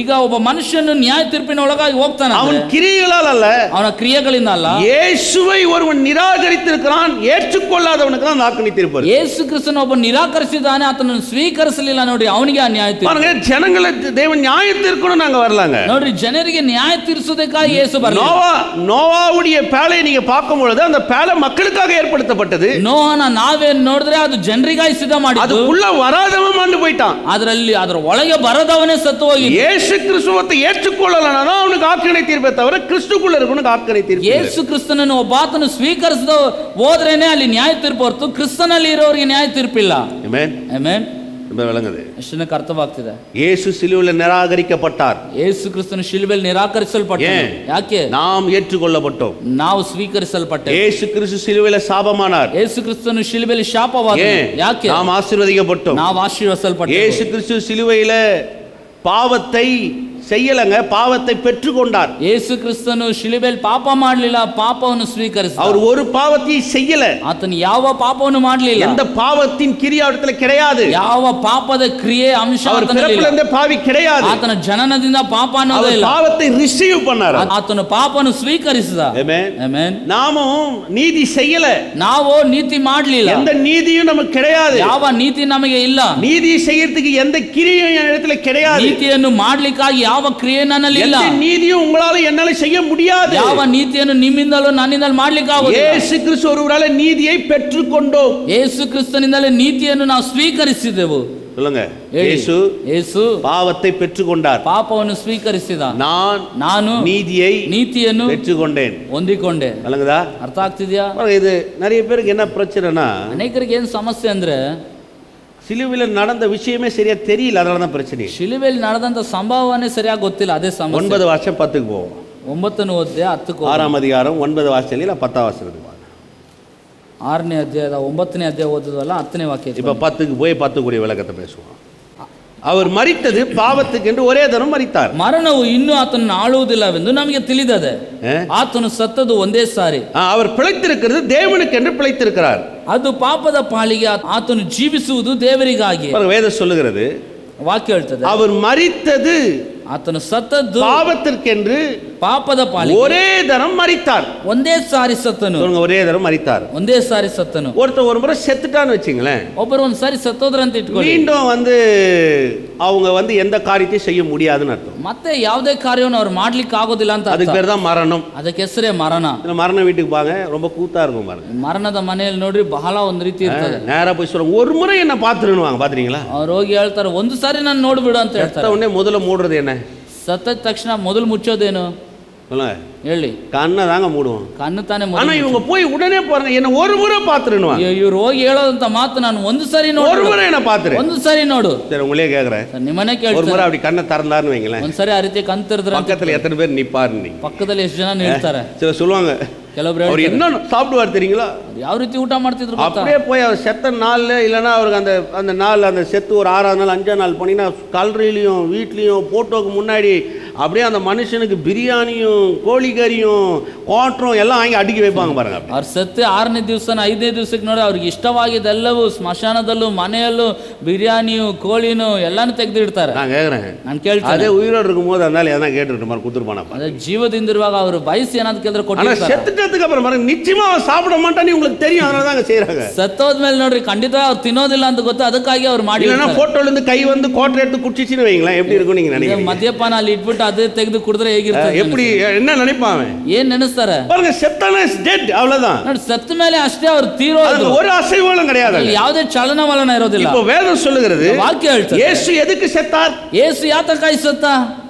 Speaker 4: ಈಗ ಒಬ್ಬ ಮನುಷ್ಯನು ನ್ಯಾಯ ತೀರ್ಪಿನ ಒಳಗಾಗಿ ಹೋಗ್ತಾನೆ,
Speaker 3: அவன் கிரியைகளால் அல்ல,
Speaker 4: ಅವನ ಕ್ರಿಯೆಗಳಿಂದ ಅಲ್ಲ.
Speaker 3: இயேசுவை ஒருவன் நிராகரித்திருக்கிறான், ஏற்றுக்கொள்ளாதவனுக்கு தான் ஆக்கினை தீர்ப்பு.
Speaker 4: ಯೇಸು ಕ್ರಿಸ್ತನ ಒಬ್ಬ ನಿರಾಕರಿಸಿದಾನೆ, ಆತನನ್ನು ಸ್ವೀಕರಿಸಲಿಲ್ಲ ನೋಡಿ, ಅವನಿಗೆ ಆ ನ್ಯಾಯ ತೀರ್ಪು.
Speaker 3: பாருங்க, ஜனங்களை தேவன் நியாய தீர்க்கணும் நாங்க வரலாங்க.
Speaker 4: ನೋಡ್ರಿ, ಜನರಿಗೆ ನ್ಯಾಯ ತೀರಿಸುವುದಕ್ಕಾಗಿ ಯೇಸು ಬರಲಿಲ್ಲ.
Speaker 3: நோவாவுடைய பேழையை நீங்க பார்க்கும் பொழுது அந்த பேழை மக்களுக்காக ஏற்படுத்தப்பட்டது.
Speaker 4: ನೋಹನ ನಾವೇನ್ ನೋಡಿದ್ರೆ ಅದು ಜನರಿಗಾಗಿ ಸಿದ್ಧ ಮಾಡಿದ್ದು.
Speaker 3: அதுக்குள்ள வராதவன் மாண்டு போயிட்டான்.
Speaker 4: ಅದರ ಒಳಗೆ ಬರದವನೇ ಸತ್ತು ಹೋಗಿ.
Speaker 3: இயேசு கிறிஸ்துவை ஏற்றுக்கொள்ளலனா அவனுக்கு ஆக்கினை தீர்ப்பே தவிர கிறிஸ்துக்குள்ள இருக்கவனுக்கு ஆக்கினை தீர்ப்பு.
Speaker 4: ಯೇಸು ಕ್ರಿಸ್ತನನ್ನು ಒಬ್ಬಾತನು ಸ್ವೀಕರಿಸದ ಹೋದ್ರೇನೆ ಅಲ್ಲಿ ನ್ಯಾಯ ತೀರ್ಪು ಹೊರತು ಕ್ರಿಸ್ತನಲ್ಲಿ ಇರೋರಿಗೆ ನ್ಯಾಯ ತೀರ್ಪಿಲ್ಲ. Amen amen.
Speaker 3: விளங்குது,
Speaker 4: ಎಷ್ಟಕ್ಕೆ ಅರ್ಥವಾಗ್ತಿದೆ.
Speaker 3: இயேசு சிலுவையில் நிராகரிக்கப்பட்டார்.
Speaker 4: ಯೇಸು ಕ್ರಿಸ್ತನು ಶಿಲುಬೆಯಲ್ಲಿ ನಿರಾಕರಿಸಲ್ಪಟ್ಟನು. ಯಾಕೆ?
Speaker 3: நாம் ஏற்றுக்கொள்ளப்பட்டோம்,
Speaker 4: ನಾವು ಸ್ವೀಕರಿಸಲ್ಪಟ್ಟೆವು.
Speaker 3: இயேசு கிறிஸ்து சிலுவையில் சாபமானார்.
Speaker 4: ಯೇಸು ಕ್ರಿಸ್ತನು ಶಿಲುಬೆಯಲ್ಲಿ ಶಾಪವಾದನು. ಯಾಕೆ?
Speaker 3: நாம் ஆசீர்வதிக்கப்பட்டோம்,
Speaker 4: ನಾವು ಆಶೀರ್ವದಿಸಲ್ಪಟ್ಟೆವು.
Speaker 3: இயேசு கிறிஸ்து சிலுவையில் பாவத்தை செய்யலங்க, பாவத்தை பெற்றுக்கொண்டார்.
Speaker 4: ಯೇಸು ಕ್ರಿಸ್ತನು ಶಿಲುಬೆಯಲ್ಲಿ ಪಾಪ ಮಾಡಲಿಲ್ಲ, ಪಾಪವನ್ನು ಸ್ವೀಕರಿಸಿದ.
Speaker 3: அவர் ஒரு பாவத்தை செய்யல,
Speaker 4: ಆತನು ಯಾವ ಪಾಪವನ್ನು ಮಾಡಲಿಲ್ಲ.
Speaker 3: எந்த பாவத்தின் கிரியை அவரிடத்துல கிடையாது.
Speaker 4: ಯಾವ ಪಾಪದ ಕ್ರಿಯೆ ಅಂಶ
Speaker 3: ஆத்தனில் பாவி கிடையாது.
Speaker 4: ಆತನ ಜನನದಿಂದ ಪಾಪ ಅನ್ನೋದೇ ಇಲ್ಲ.
Speaker 3: பாவத்தை ரிசீவ் பண்ணார்,
Speaker 4: ಆತನು ಪಾಪವನ್ನು ಸ್ವೀಕರಿಸಿದ.
Speaker 3: ஆமென்
Speaker 4: ಆಮೆನ್.
Speaker 3: நாமும் நீதி செய்யல,
Speaker 4: ನಾವು ನೀತಿ ಮಾಡಲಿಲ್ಲ,
Speaker 3: எந்த நீதியும் நமக்கு கிடையாது.
Speaker 4: ಯಾವ ನೀತಿ ನಮಗೆ ಇಲ್ಲ.
Speaker 3: நீதி செய்யறதுக்கு எந்த கிரியையும் என் இடத்துல கிடையாது.
Speaker 4: ನೀತಿಯನ್ನು ಮಾಡಲಿಕ್ಕಾಗಿ ಯಾವ ಕ್ರಿಯೆ ನನ್ನಲ್ಲಿ ಇಲ್ಲ.
Speaker 3: எந்த நீதியும் உங்களால என்னால செய்ய முடியாது.
Speaker 4: ಯಾವ ನೀತಿಯನ್ನು ನಿಮ್ಮಿಂದಲೂ ನನ್ನಿಂದಲೂ ಮಾಡಲಿಕ್ಕೆ ಆಗುವುದಿಲ್ಲ.
Speaker 3: இயேசு கிறிஸ்து ஒருவரால நீதியை பெற்றுக்கொண்டோம்.
Speaker 4: ಯೇಸು ಕ್ರಿಸ್ತನಿಂದಲೇ ನೀತಿಯನ್ನು ನಾವು ಸ್ವೀಕರಿಸಿದೆವು.
Speaker 3: சொல்லுங்க,
Speaker 4: ಯೇಸು
Speaker 3: பாவத்தை பெற்றுக்கொண்டார்,
Speaker 4: ಪಾಪವನ್ನು ಸ್ವೀಕರಿಸಿದ.
Speaker 3: ನಾನು
Speaker 4: ನೀತಿಯನ್ನು
Speaker 3: பெற்றுக்கொண்டேன்,
Speaker 4: ಹೊಂದಿಕೊಂಡೆ.
Speaker 3: விளங்குதா?
Speaker 4: ಅರ್ಥ ಆಗ್ತಿದ್ಯಾ?
Speaker 3: இது நிறைய பேருக்கு என்ன பிரச்சனைனா,
Speaker 4: ಅನೇಕರಿಗೆ ಏನು ಸಮಸ್ಯೆ ಅಂದ್ರೆ
Speaker 3: சிலுவையில் நடந்த விஷயமே சரியா தெரியல, அதனால தான் பிரச்சனை.
Speaker 4: ಶಿಲುಬೆಯಲ್ಲಿ ನಡೆದಂತ ಸಂಭವನೇ ಸರಿಯಾಗಿ ಗೊತ್ತಿಲ್ಲ, ಅದೇ ಸಮಸ್ಯೆ.
Speaker 3: 9 வருஷம் 10க்கு போவோம்.
Speaker 4: 9ನೇ ಅಧ್ಯಾಯ 10ಕ್ಕೆ
Speaker 3: 6ஆம் அதிகாரம் 9 வாசல் இல்ல 10ஆம் வசனத்துக்கு வாங்க.
Speaker 4: 6ನೇ ಅಧ್ಯಾಯದ 9ನೇ ಅಧ್ಯಾಯ ಓದುದಲ್ಲ, 10ನೇ ವಾಕ್ಯ.
Speaker 3: இப்ப 10க்கு போய் 10 கூடிய விளக்கத்தை பேசுவோம். அவர் மரித்தது பாவத்துக்கு என்று ஒரே தரம் மரித்தார்.
Speaker 4: ಮರಣವು ಇನ್ನೂ ಆತನನ್ನು ಆಳುವುದಿಲ್ಲವೆಂದು ನಮಗೆ ತಿಳಿದದೆ. ಆತನು ಸತ್ತದು ಒಂದೇ ಸಾರಿ.
Speaker 3: அவர் பிழைத்திருக்கிறது தேவனுக்கு என்று பிழைத்திருக்கிறார்.
Speaker 4: ಅದು ಪಾಪದ ಪಾಲಿಗೆ, ಆತನು ಜೀವಿಸುವುದು ದೇವರಿಗಾಗಿ.
Speaker 3: வேதம் சொல்லுகிறது,
Speaker 4: ವಾಕ್ಯ ಹೇಳ್ತದೆ,
Speaker 3: அவர் மரித்தது,
Speaker 4: ಆತನು ಸತ್ತದ್ದು
Speaker 3: பாவத்திற்கென்று
Speaker 4: ಪಾಪದ ಪಾಲಿಗೆ
Speaker 3: ஒரே தரம் மரித்தார்.
Speaker 4: ಒಂದೇ ಸಾರಿ ಸತ್ತನು.
Speaker 3: ஒரே தரம் மரித்தார்,
Speaker 4: ಒಂದೇ ಸಾರಿ ಸತ್ತನು.
Speaker 3: ஒருத்தர் ஒரு முறை செத்துட்டான்னு வச்சுங்களேன்,
Speaker 4: ಒಬ್ಬರು ಒಂದು ಸಾರಿ ಸತ್ತೋದ್ರಂತ ಇಟ್ಕೊಳ್ಳಿ,
Speaker 3: மீண்டும் அவங்க எந்த காரியத்தையும் செய்ய முடியாதுன்னு அர்த்தம்.
Speaker 4: ಮತ್ತೆ ಯಾವುದೇ ಕಾರ್ಯವನ್ನು ಅವ್ರು ಮಾಡ್ಲಿಕ್ಕೆ ಆಗೋದಿಲ್ಲ ಅಂತ.
Speaker 3: அதுக்கு பேர் தான் மரணம்.
Speaker 4: ಅದಕ್ಕೆ ಹೆಸರೇ ಮರಣ.
Speaker 3: மரண வீட்டுக்கு பாங்க, ரொம்ப கூத்தா இருக்கும் பாருங்க.
Speaker 4: ಮರಣದ ಮನೆಯಲ್ಲಿ ನೋಡ್ರಿ ಬಹಳ ಒಂದು ರೀತಿ ಇರ್ತದೆ.
Speaker 3: நேரா போய் சொல்லுவாங்க, ஒரு முறை என்ன பாத்துருவாங்க, பாத்துறீங்களா?
Speaker 4: ಅವ್ರು ಹೋಗಿ ಹೇಳ್ತಾರೆ, ಒಂದು ಸಾರಿ ನಾನು ನೋಡ್ಬಿಡು ಅಂತ ಹೇಳ್ತಾರೆ.
Speaker 3: உடனே முதல்ல மூடுறது என்ன?
Speaker 4: ಸತ್ತ ತಕ್ಷಣ ಮೊದಲು ಮುಚ್ಚೋದೇನು ಹೇಳಿ?
Speaker 3: ಕಣ್ಣ தாங்க மூடுவோம்.
Speaker 4: ಕಣ್ಣು ತಾನೇ.
Speaker 3: ஆனா இவங்க போய் உடனே போறாங்க, என்ன ஒரு முறை பாத்துறணும்.
Speaker 4: ಇವ್ರು ಹೋಗಿ ಹೇಳೋದಂತ ಮಾತು, ನಾನು ಒಂದು ಸಾರಿ ನೋಡು,
Speaker 3: ஒரு முறை என்ன பாத்துறேன்,
Speaker 4: ಒಂದು ಸಾರಿ ನೋಡು.
Speaker 3: சரி உங்களே கேக்குறேன்,
Speaker 4: ನಿಮ್ಮನೆ ಕೇಳ್ತಾರೆ,
Speaker 3: ஒரு முறை அப்படி கண்ணை திறந்தாருன்னு வைங்களேன்,
Speaker 4: ಒಂದು ಸಾರಿ ಆ ರೀತಿ ಕಣ್ಣು ತೆರೆದ್ರೆ
Speaker 3: பக்கத்துல எத்தனை பேர் நிப்பாரு? நீங்க
Speaker 4: ಪಕ್ಕದಲ್ಲಿ ಎಷ್ಟು ಜನ ನಿಲ್ತಾರೆ?
Speaker 3: சில சொல்லுவாங்க,
Speaker 4: ಕೆಲವೊಬ್ರು
Speaker 3: அவர் என்ன சாப்பிடுவார் தெரியுங்களா?
Speaker 4: ಯಾವ ರೀತಿ ಊಟ ಮಾಡ್ತಿದ್ರು?
Speaker 3: அப்படியே போய் அவர் செத்த நாள்ல, இல்லைன்னா அவருக்கு அந்த நாள், அந்த செத்து ஒரு 6ஆம் நாள் 5ஆம் நாள் போனீங்கன்னா கல்றையிலையும் வீட்லையும் போட்டோக்கு முன்னாடி அப்படியே அந்த மனுஷனுக்கு பிரியாணியும் கோழிக்கறியும் கோட்டரும் எல்லாம் வாங்கி அடுக்கி வைப்பாங்க பாருங்க.
Speaker 4: ಅವ್ರು ಸತ್ತು 6ನೇ ದಿವಸ 5ನೇ ದಿವಸಕ್ಕೆ ನೋಡಿ ಅವ್ರಿಗೆ ಇಷ್ಟವಾಗಿದ್ದೆಲ್ಲವೂ ಸ್ಮಶಾನದಲ್ಲೂ ಮನೆಯಲ್ಲೂ ಬಿರಿಯಾನಿಯು ಕೋಳಿನೂ ಎಲ್ಲಾನು ತೆಗೆದಿಡ್ತಾರೆ.
Speaker 3: நான் கேட்குறேன்,
Speaker 4: ನಾನು ಕೇಳ್ತೇನೆ,
Speaker 3: அதே உயிரோடு இருக்கும்போது அதனால எதனா கேட்டுட்டு மாதிரி கொடுத்துருப்பானப்பா.
Speaker 4: ಅದೇ ಜೀವದಿಂದಿರುವಾಗ ಅವರು ಬಯಸಿ ಏನಾದ್ರು ಕೇಳಿದ್ರೆ ಕೊಟ್ಟಿರ್ತಾರೆ.
Speaker 3: செத்துட்டதுக்கு அப்புறம் பாருங்க, நிச்சயமா அவன் சாப்பிட மாட்டான்னு உங்களுக்கு தெரியும், அதனால தான் செய்யறாங்க.
Speaker 4: ಸತ್ತೋದ್ಮೇಲೆ ನೋಡ್ರಿ ಖಂಡಿತ ಅವ್ರು ತಿನ್ನೋದಿಲ್ಲ ಅಂತ ಗೊತ್ತು, ಅದಕ್ಕಾಗಿ ಅವ್ರು ಮಾಡಿ.
Speaker 3: இல்லைன்னா போட்டோல இருந்து கை வந்து கோட்டை எடுத்து குடிச்சிச்சின்னு வைங்களேன், எப்படி இருக்கும் நீங்க நினைக்கிறீங்க?
Speaker 4: ಮದ್ಯಪಾನ ಅಲ್ಲಿ ಇಟ್ಬಿಟ್ಟು ಅದೇ ತೆಗೆದು ಕುಡಿದ್ರೆ ಹೇಗಿರ್ತದೆ?
Speaker 3: எப்படி என்ன நினைப்பான்?
Speaker 4: ಏನ್ ನೆನೆಸ್ತಾರೆ
Speaker 3: பாருங்க, செத்தானே இஸ் டெட், அவ்வளவுதான்.
Speaker 4: ನೋಡಿ, ಸತ್ತ ಮೇಲೆ ಅಷ್ಟೇ ಅವ್ರು ತೀರೋದು,
Speaker 3: ஒரு அசைவும் கிடையாது,
Speaker 4: ಯಾವುದೇ ಚಲನವಲನ ಇರೋದಿಲ್ಲ.
Speaker 3: இப்போ வேதம் சொல்லுகிறது,
Speaker 4: ವಾಕ್ಯ ಹೇಳ್ತದೆ,
Speaker 3: இயேசு எதுக்கு செத்தார்?
Speaker 4: ಯೇಸು ಯಾತಕ್ಕಾಗಿ ಸತ್ತ?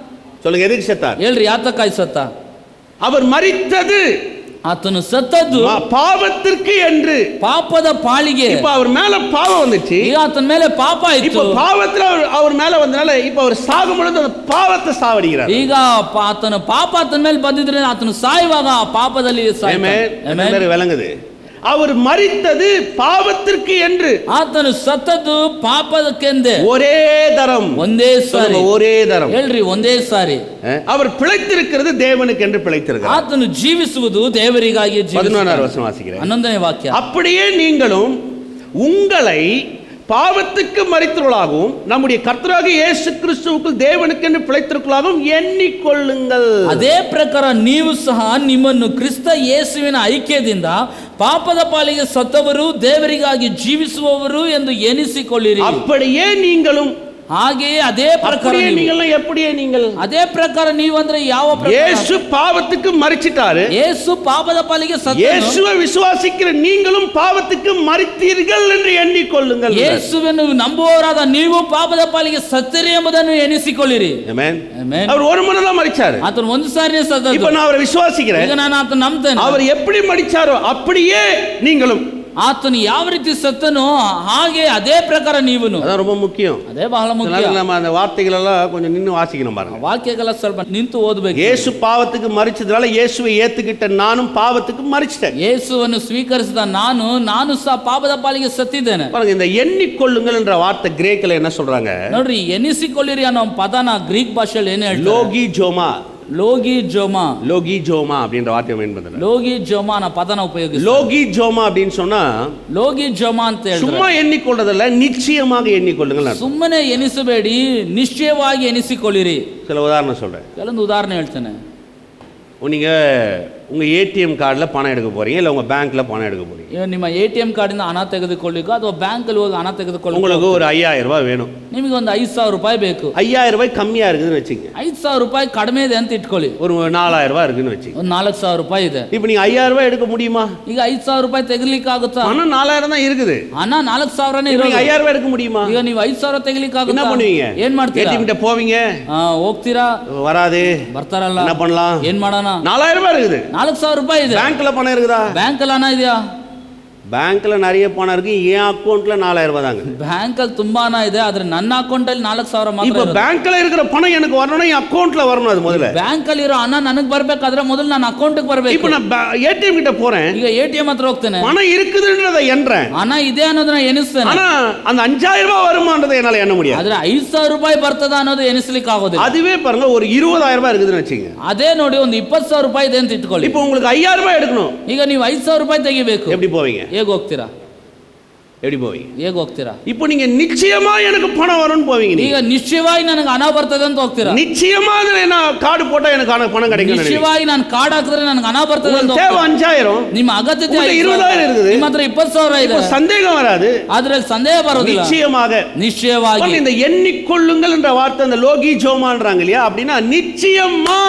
Speaker 3: சொல்லுங்க, எதுக்கு செத்தார்?
Speaker 4: ಹೇಳ್ರಿ, ಯಾತಕ್ಕಾಗಿ ಸತ್ತ?
Speaker 3: அவர் மரித்தது,
Speaker 4: ಆತನು ಸತ್ತದ್ದು
Speaker 3: பாவத்திற்கு என்று,
Speaker 4: ಪಾಪದ ಪಾಲಿಗೆ.
Speaker 3: இப்ப அவர் மேல பாவம் வந்துச்சு,
Speaker 4: ಈಗ ಆತನ ಮೇಲೆ ಪಾಪ ಆಯ್ತು.
Speaker 3: இப்ப பாவத்துல அவர் மேல வந்தனால இப்ப அவர் சாகும் பொழுது அந்த பாவத்தை சாவடிக்கிறார்.
Speaker 4: ಈಗ ಆತನ ಪಾಪ ಆತನ ಮೇಲೆ ಬಂದಿದ್ರೆ ಆತನು ಸಾಯುವಾಗ ಆ ಪಾಪದಲ್ಲಿ
Speaker 3: விளங்குது. அவர் மரித்தது பாவத்திற்கு என்று.
Speaker 4: ಆತನು ಸತ್ತದ್ದು ಪಾಪದಕ್ಕೆಂದೇ.
Speaker 3: ஒரே தரம்.
Speaker 4: ಒಂದೇ ಸಾರಿ.
Speaker 3: ஒரே தரம்.
Speaker 4: ಹೇಳ್ರಿ ಒಂದೇ ಸಾರಿ.
Speaker 3: அவர் பிழைத்திருக்கிறது தேவனுக்கு என்று பிழைத்திருக்கிறார்.
Speaker 4: ಆತನು ಜೀವಿಸುವುದು ದೇವರಿಗಾಗಿ ಜೀವಿಸುತ್ತಾನೆ.
Speaker 3: 11ನೇ ವಚನ ವಾಸಿக்கிறேன்.
Speaker 4: 11ನೇ ವಾಕ್ಯ.
Speaker 3: அப்படியே நீங்களும் உங்களை பாவத்துக்கு மரித்தவர்களாகவும் நம்முடைய கர்த்தராகிய இயேசு கிறிஸ்துவுக்குள் தேவனுக்கு என்று பிழைத்திருக்கலாகவும் எண்ணிக்கொள்ளுங்கள்.
Speaker 4: ಅದೇ ಪ್ರಕಾರ ನೀವು ಸಹ ನಿಮ್ಮನ್ನು ಕ್ರಿಸ್ತ ಯೇಸುವಿನ ಐಕ್ಯದಿಂದ ಪಾಪದ ಪಾಲಿಗೆ ಸತ್ತವರು ದೇವರಿಗಾಗಿ ಜೀವಿಸುವವರು ಎಂದು ಎನಿಸಿಕೊಳ್ಳಿರಿ.
Speaker 3: அப்படியே நீங்களும்.
Speaker 4: ಹಾಗೆಯೇ ಅದೇ ಪ್ರಕಾರ
Speaker 3: எப்படியே நீங்கள்
Speaker 4: ಅದೇ ಪ್ರಕಾರ ನೀವು ಅಂದ್ರೆ ಯಾವ ಪ್ರಕಾರ?
Speaker 3: இயேசு பாவத்துக்கு மரிச்சிட்டாரு.
Speaker 4: இயேசு பாவದ ಪಾಲಿಗೆ ಸತ್ತನು.
Speaker 3: இயேசுவை விசுவாசிக்கிற நீங்களும் பாவத்துக்கு மரித்தீர்கள் என்று எண்ணிக்கொள்ளுங்கள்.
Speaker 4: ಯೇಸುವನ್ನು ನಂಬುವವರಾದ ನೀವು ಪಾಪದ ಪಾಲಿಗೆ ಸತ್ತರಿ ಎಂಬುದನ್ನು ಎನಿಸಿಕೊಳ್ಳಿರಿ.
Speaker 3: ಆಮೆನ್.
Speaker 4: ಆಮೆನ್.
Speaker 3: அவர் ஒரு முறை தான் மரிச்சாரு.
Speaker 4: ಆತನು ಒಂದು ಸಾರಿನೇ ಸತ್ತದ್ದು.
Speaker 3: இப்போ நான் அவரை விசுவாசிக்கிறேன்.
Speaker 4: ಈಗ ನಾನು ಆತನ ನಂಬ್ತೇನೆ.
Speaker 3: அவர் எப்படி மரிச்சாரோ அப்படியே நீங்களும்.
Speaker 4: ಆತನು ಯಾವ ರೀತಿ ಸತ್ತನೋ ಹಾಗೆ ಅದೇ ಪ್ರಕಾರ ನೀವುನು.
Speaker 3: ಅದ ரொம்ப முக்கியம்.
Speaker 4: ಅದೇ ಬಹಳ ಮುಖ್ಯ.
Speaker 3: நம்ம அந்த வார்த்தைகளெல்லாம் கொஞ்சம் நின்னு வாசிக்கணும் பாருங்க.
Speaker 4: ವಾಕ್ಯಗಳ ಸ್ವಲ್ಪ ನಿಂತು ಓದಬೇಕು.
Speaker 3: இயேசு பாவத்துக்கு மரிச்சதால இயேசுவை ஏத்துக்கிட்ட நானும் பாவத்துக்கு மரிச்சிட்டேன்.
Speaker 4: ಯೇಸುವನ್ನು ಸ್ವೀಕರಿಸಿದ ನಾನು ಸಹ ಪಾಪದ ಪಾಲಿಗೆ ಸತ್ತಿದ್ದೇನೆ.
Speaker 3: பாருங்க, இந்த எண்ணிக்கொள்ளுங்கள் என்ற வார்த்தை கிரேக்கில் என்ன சொல்றாங்க?
Speaker 4: ನೋಡ್ರಿ, ಎನಿಸಿಕೊಳ್ಳಿರಿ ಅನ್ನೋ ಪದನ ಗ್ರೀಕ್ ಭಾಷೆಯಲ್ಲಿ ಏನು ಹೇಳ್ತಾರೆ?
Speaker 3: லோகிஜோமா.
Speaker 4: லோகிஜோமா.
Speaker 3: லோகிஜோமா அப்படின்ற வார்த்தையை பயன்படுத்துறாங்க.
Speaker 4: லோகிஜோமா ನ ಪದನ ಉಪಯೋಗಿಸ್ತಾರೆ.
Speaker 3: லோகிஜோமா அப்படின்னு சொன்னா
Speaker 4: ಲೋಗಿಜೋಮಾ ಅಂತ ಹೇಳಿದ್ರೆ
Speaker 3: சும்மா எண்ணிக்கொள்றதல்ல, நிச்சயமாக எண்ணிக்கொள்ளுங்கள்.
Speaker 4: ಸುಮ್ಮನೆ ಎನಿಸಬೇಡಿ, ನಿಶ್ಚಯವಾಗಿ ಎನಿಸಿಕೊಳ್ಳಿರಿ.
Speaker 3: சில உதாரணம் சொல்றேன்.
Speaker 4: ಕೆಲವೊಂದು ಉದಾಹರಣೆ ಹೇಳ್ತೇನೆ.
Speaker 3: நீங்க உங்க ஏடிஎம் கார்டில் பணம் எடுக்க போறீங்க, இல்லை உங்க பேங்க்ல பணம் எடுக்க போறீங்க.
Speaker 4: ನಿಮ್ಮ ATM ಕಾರ್ಡಿಂದ ಹಣ ತೆಗೆದುಕೊಳ್ಳಿಕ್ಕೋ ಅಥವಾ ಬ್ಯಾಂಕಲ್ಲಿ ಹೋಗಿ ಹಣ ತೆಗೆದುಕೊಳ್ಳಿ.
Speaker 3: உங்களுக்கு ஒரு 5000 ரூபாய் வேணும்.
Speaker 4: ನಿಮಗೆ ಒಂದು 5000 ರೂಪಾಯಿ ಬೇಕು.
Speaker 3: 5000 ரூபாய் கம்மியா இருக்குதுன்னு வச்சுங்க.
Speaker 4: 5000 ರೂಪಾಯಿ ಕಡಿಮೆ ಇದೆ ಅಂತ ಇಟ್ಕೊಳ್ಳಿ.
Speaker 3: ஒரு 4000 ரூபாய் இருக்குன்னு வச்சுங்க.
Speaker 4: ಒಂದು 4000 ರೂಪಾಯಿ ಇದೆ.
Speaker 3: இப்போ நீங்க 5000 ரூபாய் எடுக்க முடியுமா?
Speaker 4: ಈಗ 5000 ರೂಪಾಯಿ ತೆಗಿಲಿಕ್ಕೆ ಆಗುತ್ತಾ?
Speaker 3: பணம் 4000 தான் இருக்குது.
Speaker 4: ಹಣ 4000ನೇ ಇರೋದು.
Speaker 3: நீங்க 5000 ரூபாய் எடுக்க முடியுமா?
Speaker 4: ಈಗ ನೀವು 5000 ತೆಗಿಲಿಕ್ಕೆ ಆಗುತ್ತಾ?
Speaker 3: என்ன பண்ணுவீங்க?
Speaker 4: ಏನ್ ಮಾಡ್ತೀರಾ?
Speaker 3: ஏடிஎம் கிட்ட போவீங்க.
Speaker 4: ಹೋಗ್ತೀರಾ?
Speaker 3: வராது.
Speaker 4: ಬರ್ತಾರಲ್ಲ.
Speaker 3: என்ன பண்ணலாம்?
Speaker 4: ಏನ್ ಮಾಡೋಣ?
Speaker 3: 4000 ரூபாய் இருக்குது.
Speaker 4: 4000 ರೂಪಾಯಿ ಇದೆ.
Speaker 3: பேங்க்ல பணம் இருக்குதா?
Speaker 4: ಬ್ಯಾಂಕಲ್ಲಿ ಹಣ ಇದೆಯಾ?
Speaker 3: பேங்க்ல நிறைய பணம் இருக்கு, என் அக்கவுண்ட்ல 4000 ரூபாய் தாங்க.
Speaker 4: ಬ್ಯಾಂಕಲ್ಲಿ ತುಂಬಾ ಹಣ ಇದೆ, ಆದ್ರೆ ನನ್ನ ಅಕೌಂಟ್ ಅಲ್ಲಿ 4000 ಮಾತ್ರ.
Speaker 3: இப்போ பேங்க்ல இருக்கிற பணம் எனக்கு வரணும், என் அக்கவுண்ட்ல வரணும். அது முதல்ல
Speaker 4: ಬ್ಯಾಂಕಲ್ಲಿ ಇರೋ ಹಣ ನನಗೆ ಬರಬೇಕಾದ್ರೆ ಮೊದಲು ನನ್ನ ಅಕೌಂಟ್ಗೆ ಬರಬೇಕು.
Speaker 3: இப்போ நான் ஏடிஎம் கிட்ட போறேன்.
Speaker 4: ಈಗ ATM ಹತ್ರ ಹೋಗ್ತೇನೆ,
Speaker 3: பணம் இருக்குதுன்றதை எண்றேன்.
Speaker 4: ಹಣ ಇದೆ ಅನ್ನೋದನ್ನ ಎನಿಸ್ತೇನೆ.
Speaker 3: ஆனா அந்த 5000 ரூபாய் வருமானதை என்னால எண்ண முடியாது.
Speaker 4: ಆದ್ರೆ 5000 ರೂಪಾಯಿ ಬರ್ತದ ಅನ್ನೋದು ಎನಿಸ್ಲಿಕ್ಕೆ ಆಗೋದಿಲ್ಲ.
Speaker 3: அதுவே பாருங்க, ஒரு 20000 ரூபாய் இருக்குதுன்னு வெச்சீங்க.
Speaker 4: ಅದೇ ನೋಡಿ, ಒಂದು 20000 ರೂಪಾಯಿ ಇದೆ ಅಂತ ಇಟ್ಕೊಳ್ಳಿ.
Speaker 3: இப்போ உங்களுக்கு 5000 ரூபாய் எடுக்கணும்.
Speaker 4: ಈಗ ನೀವು 5000 ರೂಪಾಯಿ ತೆಗಿಬೇಕು.
Speaker 3: எப்படி போவீங்க?
Speaker 4: ಹೇಗೆ ಹೋಗ್ತೀರಾ?
Speaker 3: எப்படி போவீங்க?
Speaker 4: ಹೇಗೆ ಹೋಗ್ತೀರಾ?
Speaker 3: இப்போ நீங்க நிச்சயமா எனக்கு பணம் வரும்னு போவீங்க.
Speaker 4: ಈಗ ನಿಶ್ಚಯವಾಗಿ ನನಗೆ ಹಣ ಬರ್ತದೆ ಅಂತ ಹೋಗ್ತೀರಾ?
Speaker 3: நிச்சயமா நான் கார்டு போட்டா எனக்கு பணம் கிடைக்கும்.
Speaker 4: ನಿಶ್ಚಯವಾಗಿ ನಾನು ಕಾರ್ಡ್ ಹಾಕಿದ್ರೆ ನನಗೆ ಹಣ ಬರ್ತದೆ ಅಂತ
Speaker 3: தேவை 5000.
Speaker 4: ನಿಮ್ಮ ಅಗತ್ಯತೆ
Speaker 3: 20000 இருக்குது.
Speaker 4: ನಿಮ್ಮ ಹತ್ರ 20000 ಇದೆ.
Speaker 3: சந்தேகம் வராது.
Speaker 4: ಅದ್ರಲ್ಲಿ ಸಂದೇಹ ಬರೋದಿಲ್ಲ. ನಿಶ್ಚಯವಾಗಿ
Speaker 3: இந்த எண்ணிக்கொள்ளுங்கள் என்ற வார்த்தை அந்த லோகி ஜோமான்றாங்க இல்லையா? அப்படின்னா நிச்சயமா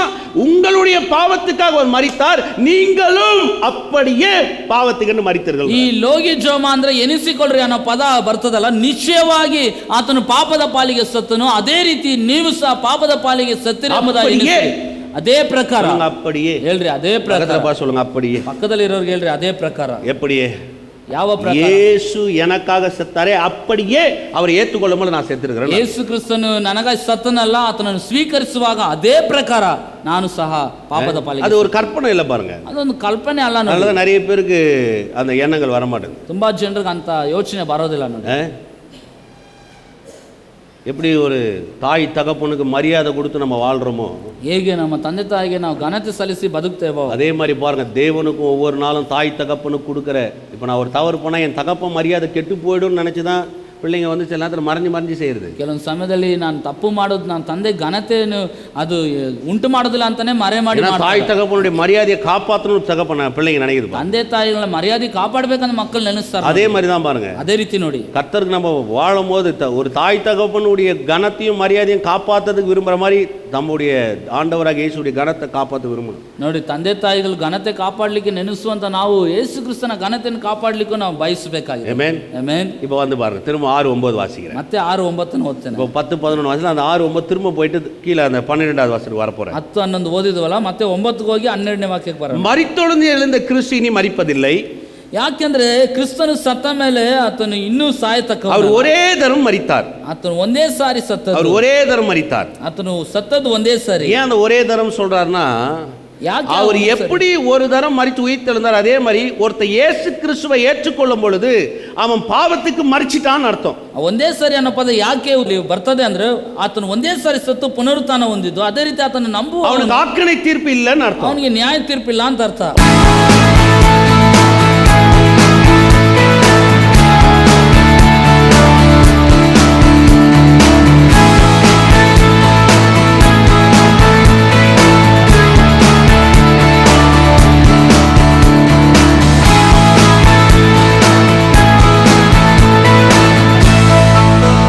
Speaker 3: உங்களுடைய பாவத்துக்காக அவர் மரித்தார், நீங்களும் அப்படியே பாவத்துக்கு மரித்தீர்கள்.
Speaker 4: ಈ ಲೋಗಿ ಜೋಮಾ ಅಂದ್ರೆ ಎನಿಸಿಕೊಳ್ಳ್ರಿ ಅನ್ನೋ ಪದ ಬರ್ತದಲ್ಲ, ನಿಶ್ಚಯವಾಗಿ ಆತನು ಪಾಪದ ಪಾಲಿಗೆ ಸತ್ತನು, ಅದೇ ರೀತಿ ನೀವು ಸಹ ಪಾಪದ ಪಾಲಿಗೆ ಸತ್ತಿರಿ ಎಂಬುದಾಗಿ ಅದೇ ಪ್ರಕಾರ.
Speaker 3: அப்படியே
Speaker 4: ಹೇಳ್ರಿ, ಅದೇ ಪ್ರಕಾರ.
Speaker 3: சொல்லுங்க, அப்படியே.
Speaker 4: ಪಕ್ಕದಲ್ಲಿ ಇರೋರಿಗೆ ಹೇಳ್ರಿ, ಅದೇ ಪ್ರಕಾರ.
Speaker 3: எப்படியே?
Speaker 4: ಯಾವ ಪ್ರಕಾರ?
Speaker 3: ಯೇಸು எனக்காக செத்தாரே, அப்படியே அவர் ஏற்றுக்கொள்ளும்போது நான் செத்துக்கிறேன்.
Speaker 4: ಯೇಸು ಕ್ರಿಸ್ತನು ನನಗಾಗಿ ಸತ್ತನಲ್ಲ, ಆತನನ್ನು ಸ್ವೀಕರಿಸುವಾಗ ಅದೇ ಪ್ರಕಾರ ನಾನು ಸಹ ಪಾಪದ ಪಾಲಿಗೆ.
Speaker 3: ಅದು ஒரு கற்பனை இல்ல பாருங்க,
Speaker 4: ಅದೊಂದು ಕಲ್ಪನೆ ಅಲ್ಲ.
Speaker 3: நல்ல நிறைய பேருக்கு அந்த எண்ணங்கள் வர மாட்டேங்குது.
Speaker 4: ತುಂಬಾ ಜನರಿಗೆ ಅಂತ ಯೋಚನೆ ಬರೋದಿಲ್ಲ ನೋಡಿ.
Speaker 3: எப்படி ஒரு தாய் தகப்பனுக்கு மரியாதை கொடுத்து நம்ம வாழ்றோமோ,
Speaker 4: ಹೇಗೆ ನಮ್ಮ ತಂದೆ ತಾಯಿಗೆ ನಾವು ಘನತೆ ಸಲ್ಲಿಸಿ ಬದುಕ್ತೇವೋ
Speaker 3: அதே மாதிரி பாருங்க, தேவனுக்கும் ஒவ்வொரு நாளும் தாய் தகப்பனுக்கு கொடுக்குற. இப்போ நான் ஒரு தவறு பண்ணா என் தகப்பன் மரியாதை கெட்டு போயிடும்னு நினைச்சுதான் பிள்ளைங்க வந்து சில நேரத்தில் மறைஞ்சு செய்யுது.
Speaker 4: ಕೆಲವೊಂದು ಸಮಯದಲ್ಲಿ ನಾನು ತಪ್ಪು ಮಾಡೋದು, ನನ್ನ ತಂದೆ ಘನತೆಯನ್ನು ಅದು ಉಂಟು ಮಾಡೋದಿಲ್ಲ ಅಂತಾನೆ ಮರೆ ಮಾಡಿ.
Speaker 3: தாய் தகப்பனுடைய மரியாதையை காப்பாற்றணும் தகப்பன பிள்ளைங்க நினைக்குது.
Speaker 4: ತಂದೆ ತಾಯಿಗಳ ಮರ್ಯಾದೆ ಕಾಪಾಡಬೇಕಂತ ಮಕ್ಕಳು ನೆನೆಸ್ತಾರೆ.
Speaker 3: அதே மாதிரி தான் பாருங்க,
Speaker 4: ಅದೇ ರೀತಿ ನೋಡಿ,
Speaker 3: கர்த்தருக்கு நம்ம வாழும் போது ஒரு தாய் தகப்பனுடைய கனத்தையும் மரியாதையும் காப்பாற்றுறதுக்கு விரும்புற மாதிரி நம்முடைய ஆண்டவராக இயேசுடைய கனத்தை காப்பாற்ற விரும்பணும்.
Speaker 4: ನೋಡಿ, ತಂದೆ ತಾಯಿಗಳು ಘನತೆ ಕಾಪಾಡಲಿಕ್ಕೆ ನೆನೆಸುವಂತ ನಾವು ಯೇಸು ಕ್ರಿಸ್ತನ ಘನತೆಯನ್ನು ಕಾಪಾಡಲಿಕ್ಕೂ ನಾವು ಬಯಸಬೇಕಾಗಿದೆ.
Speaker 3: Amen, amen. இப்போ வந்து பாருங்க, திரும்ப 6:9 வாசிக்கிறேன்.
Speaker 4: ಮತ್ತೆ 6:9 ಓದ್ತೇನೆ.
Speaker 3: இப்போ 10-11 வாசில அந்த 6-9 திரும்ப போயிட்டு கீழே அந்த 12வது வாசலுக்கு வர போறேன்.
Speaker 4: 10-11 ಓದಿದ್ವಲ್ಲ, ಮತ್ತೆ 9ಕ್ಕೆ ಹೋಗಿ 12ನೇ ವಾಕ್ಯಕ್ಕೆ ಬರೋಣ.
Speaker 3: மரித்தொழுந்து எழுந்த கிறிஸ்து இனி மரிப்பதில்லை.
Speaker 4: ಯಾಕೆಂದ್ರೆ ಕ್ರಿಸ್ತನು ಸತ್ತ ಮೇಲೆ ಆತನು ಇನ್ನೂ ಸಾಯತಕ್ಕ.
Speaker 3: அவர் ஒரே தரம் மரித்தார்.
Speaker 4: ಆತನು ಒಂದೇ ಸಾರಿ ಸತ್ತದ್ದು.
Speaker 3: அவர் ஒரே தரம் மரித்தார்.
Speaker 4: ಆತನು ಸತ್ತದ್ದು ಒಂದೇ ಸಾರಿ.
Speaker 3: ஏன் அந்த ஒரே தரம் சொல்றாருன்னா,
Speaker 4: ಯಾಕೆ
Speaker 3: அவர்
Speaker 4: ಅವನು
Speaker 3: எப்படி ஒரு தரம் மரித்து உயிர்த்தெழுந்தார், அதே மாதிரி ஒருத்தர் இயேசு கிறிஸ்துவை ஏற்றுக்கொள்ளும் பொழுது அவன் பாவத்துக்கு மரிச்சிட்டான்னு அர்த்தம்.
Speaker 4: ಒಂದೇ ಸರಿ ಅನ್ನೋ ಪದ ಯಾಕೆ ಇಲ್ಲಿ ಬರ್ತದೆ ಅಂದ್ರೆ ಆತನು ಒಂದೇ ಸಾರಿ ಸತ್ತು ಪುನರುತ್ಥಾನ ಹೊಂದಿದ್ದು, ಅದೇ ರೀತಿ ಆತನ ನಂಬುವ
Speaker 3: அவனுக்கு ஆக்கினை தீர்ப்பு இல்லைன்னு அர்த்தம்.
Speaker 4: ಅವನಿಗೆ ನ್ಯಾಯ ತೀರ್ಪಿಲ್ಲ ಅಂತ ಅರ್ಥ.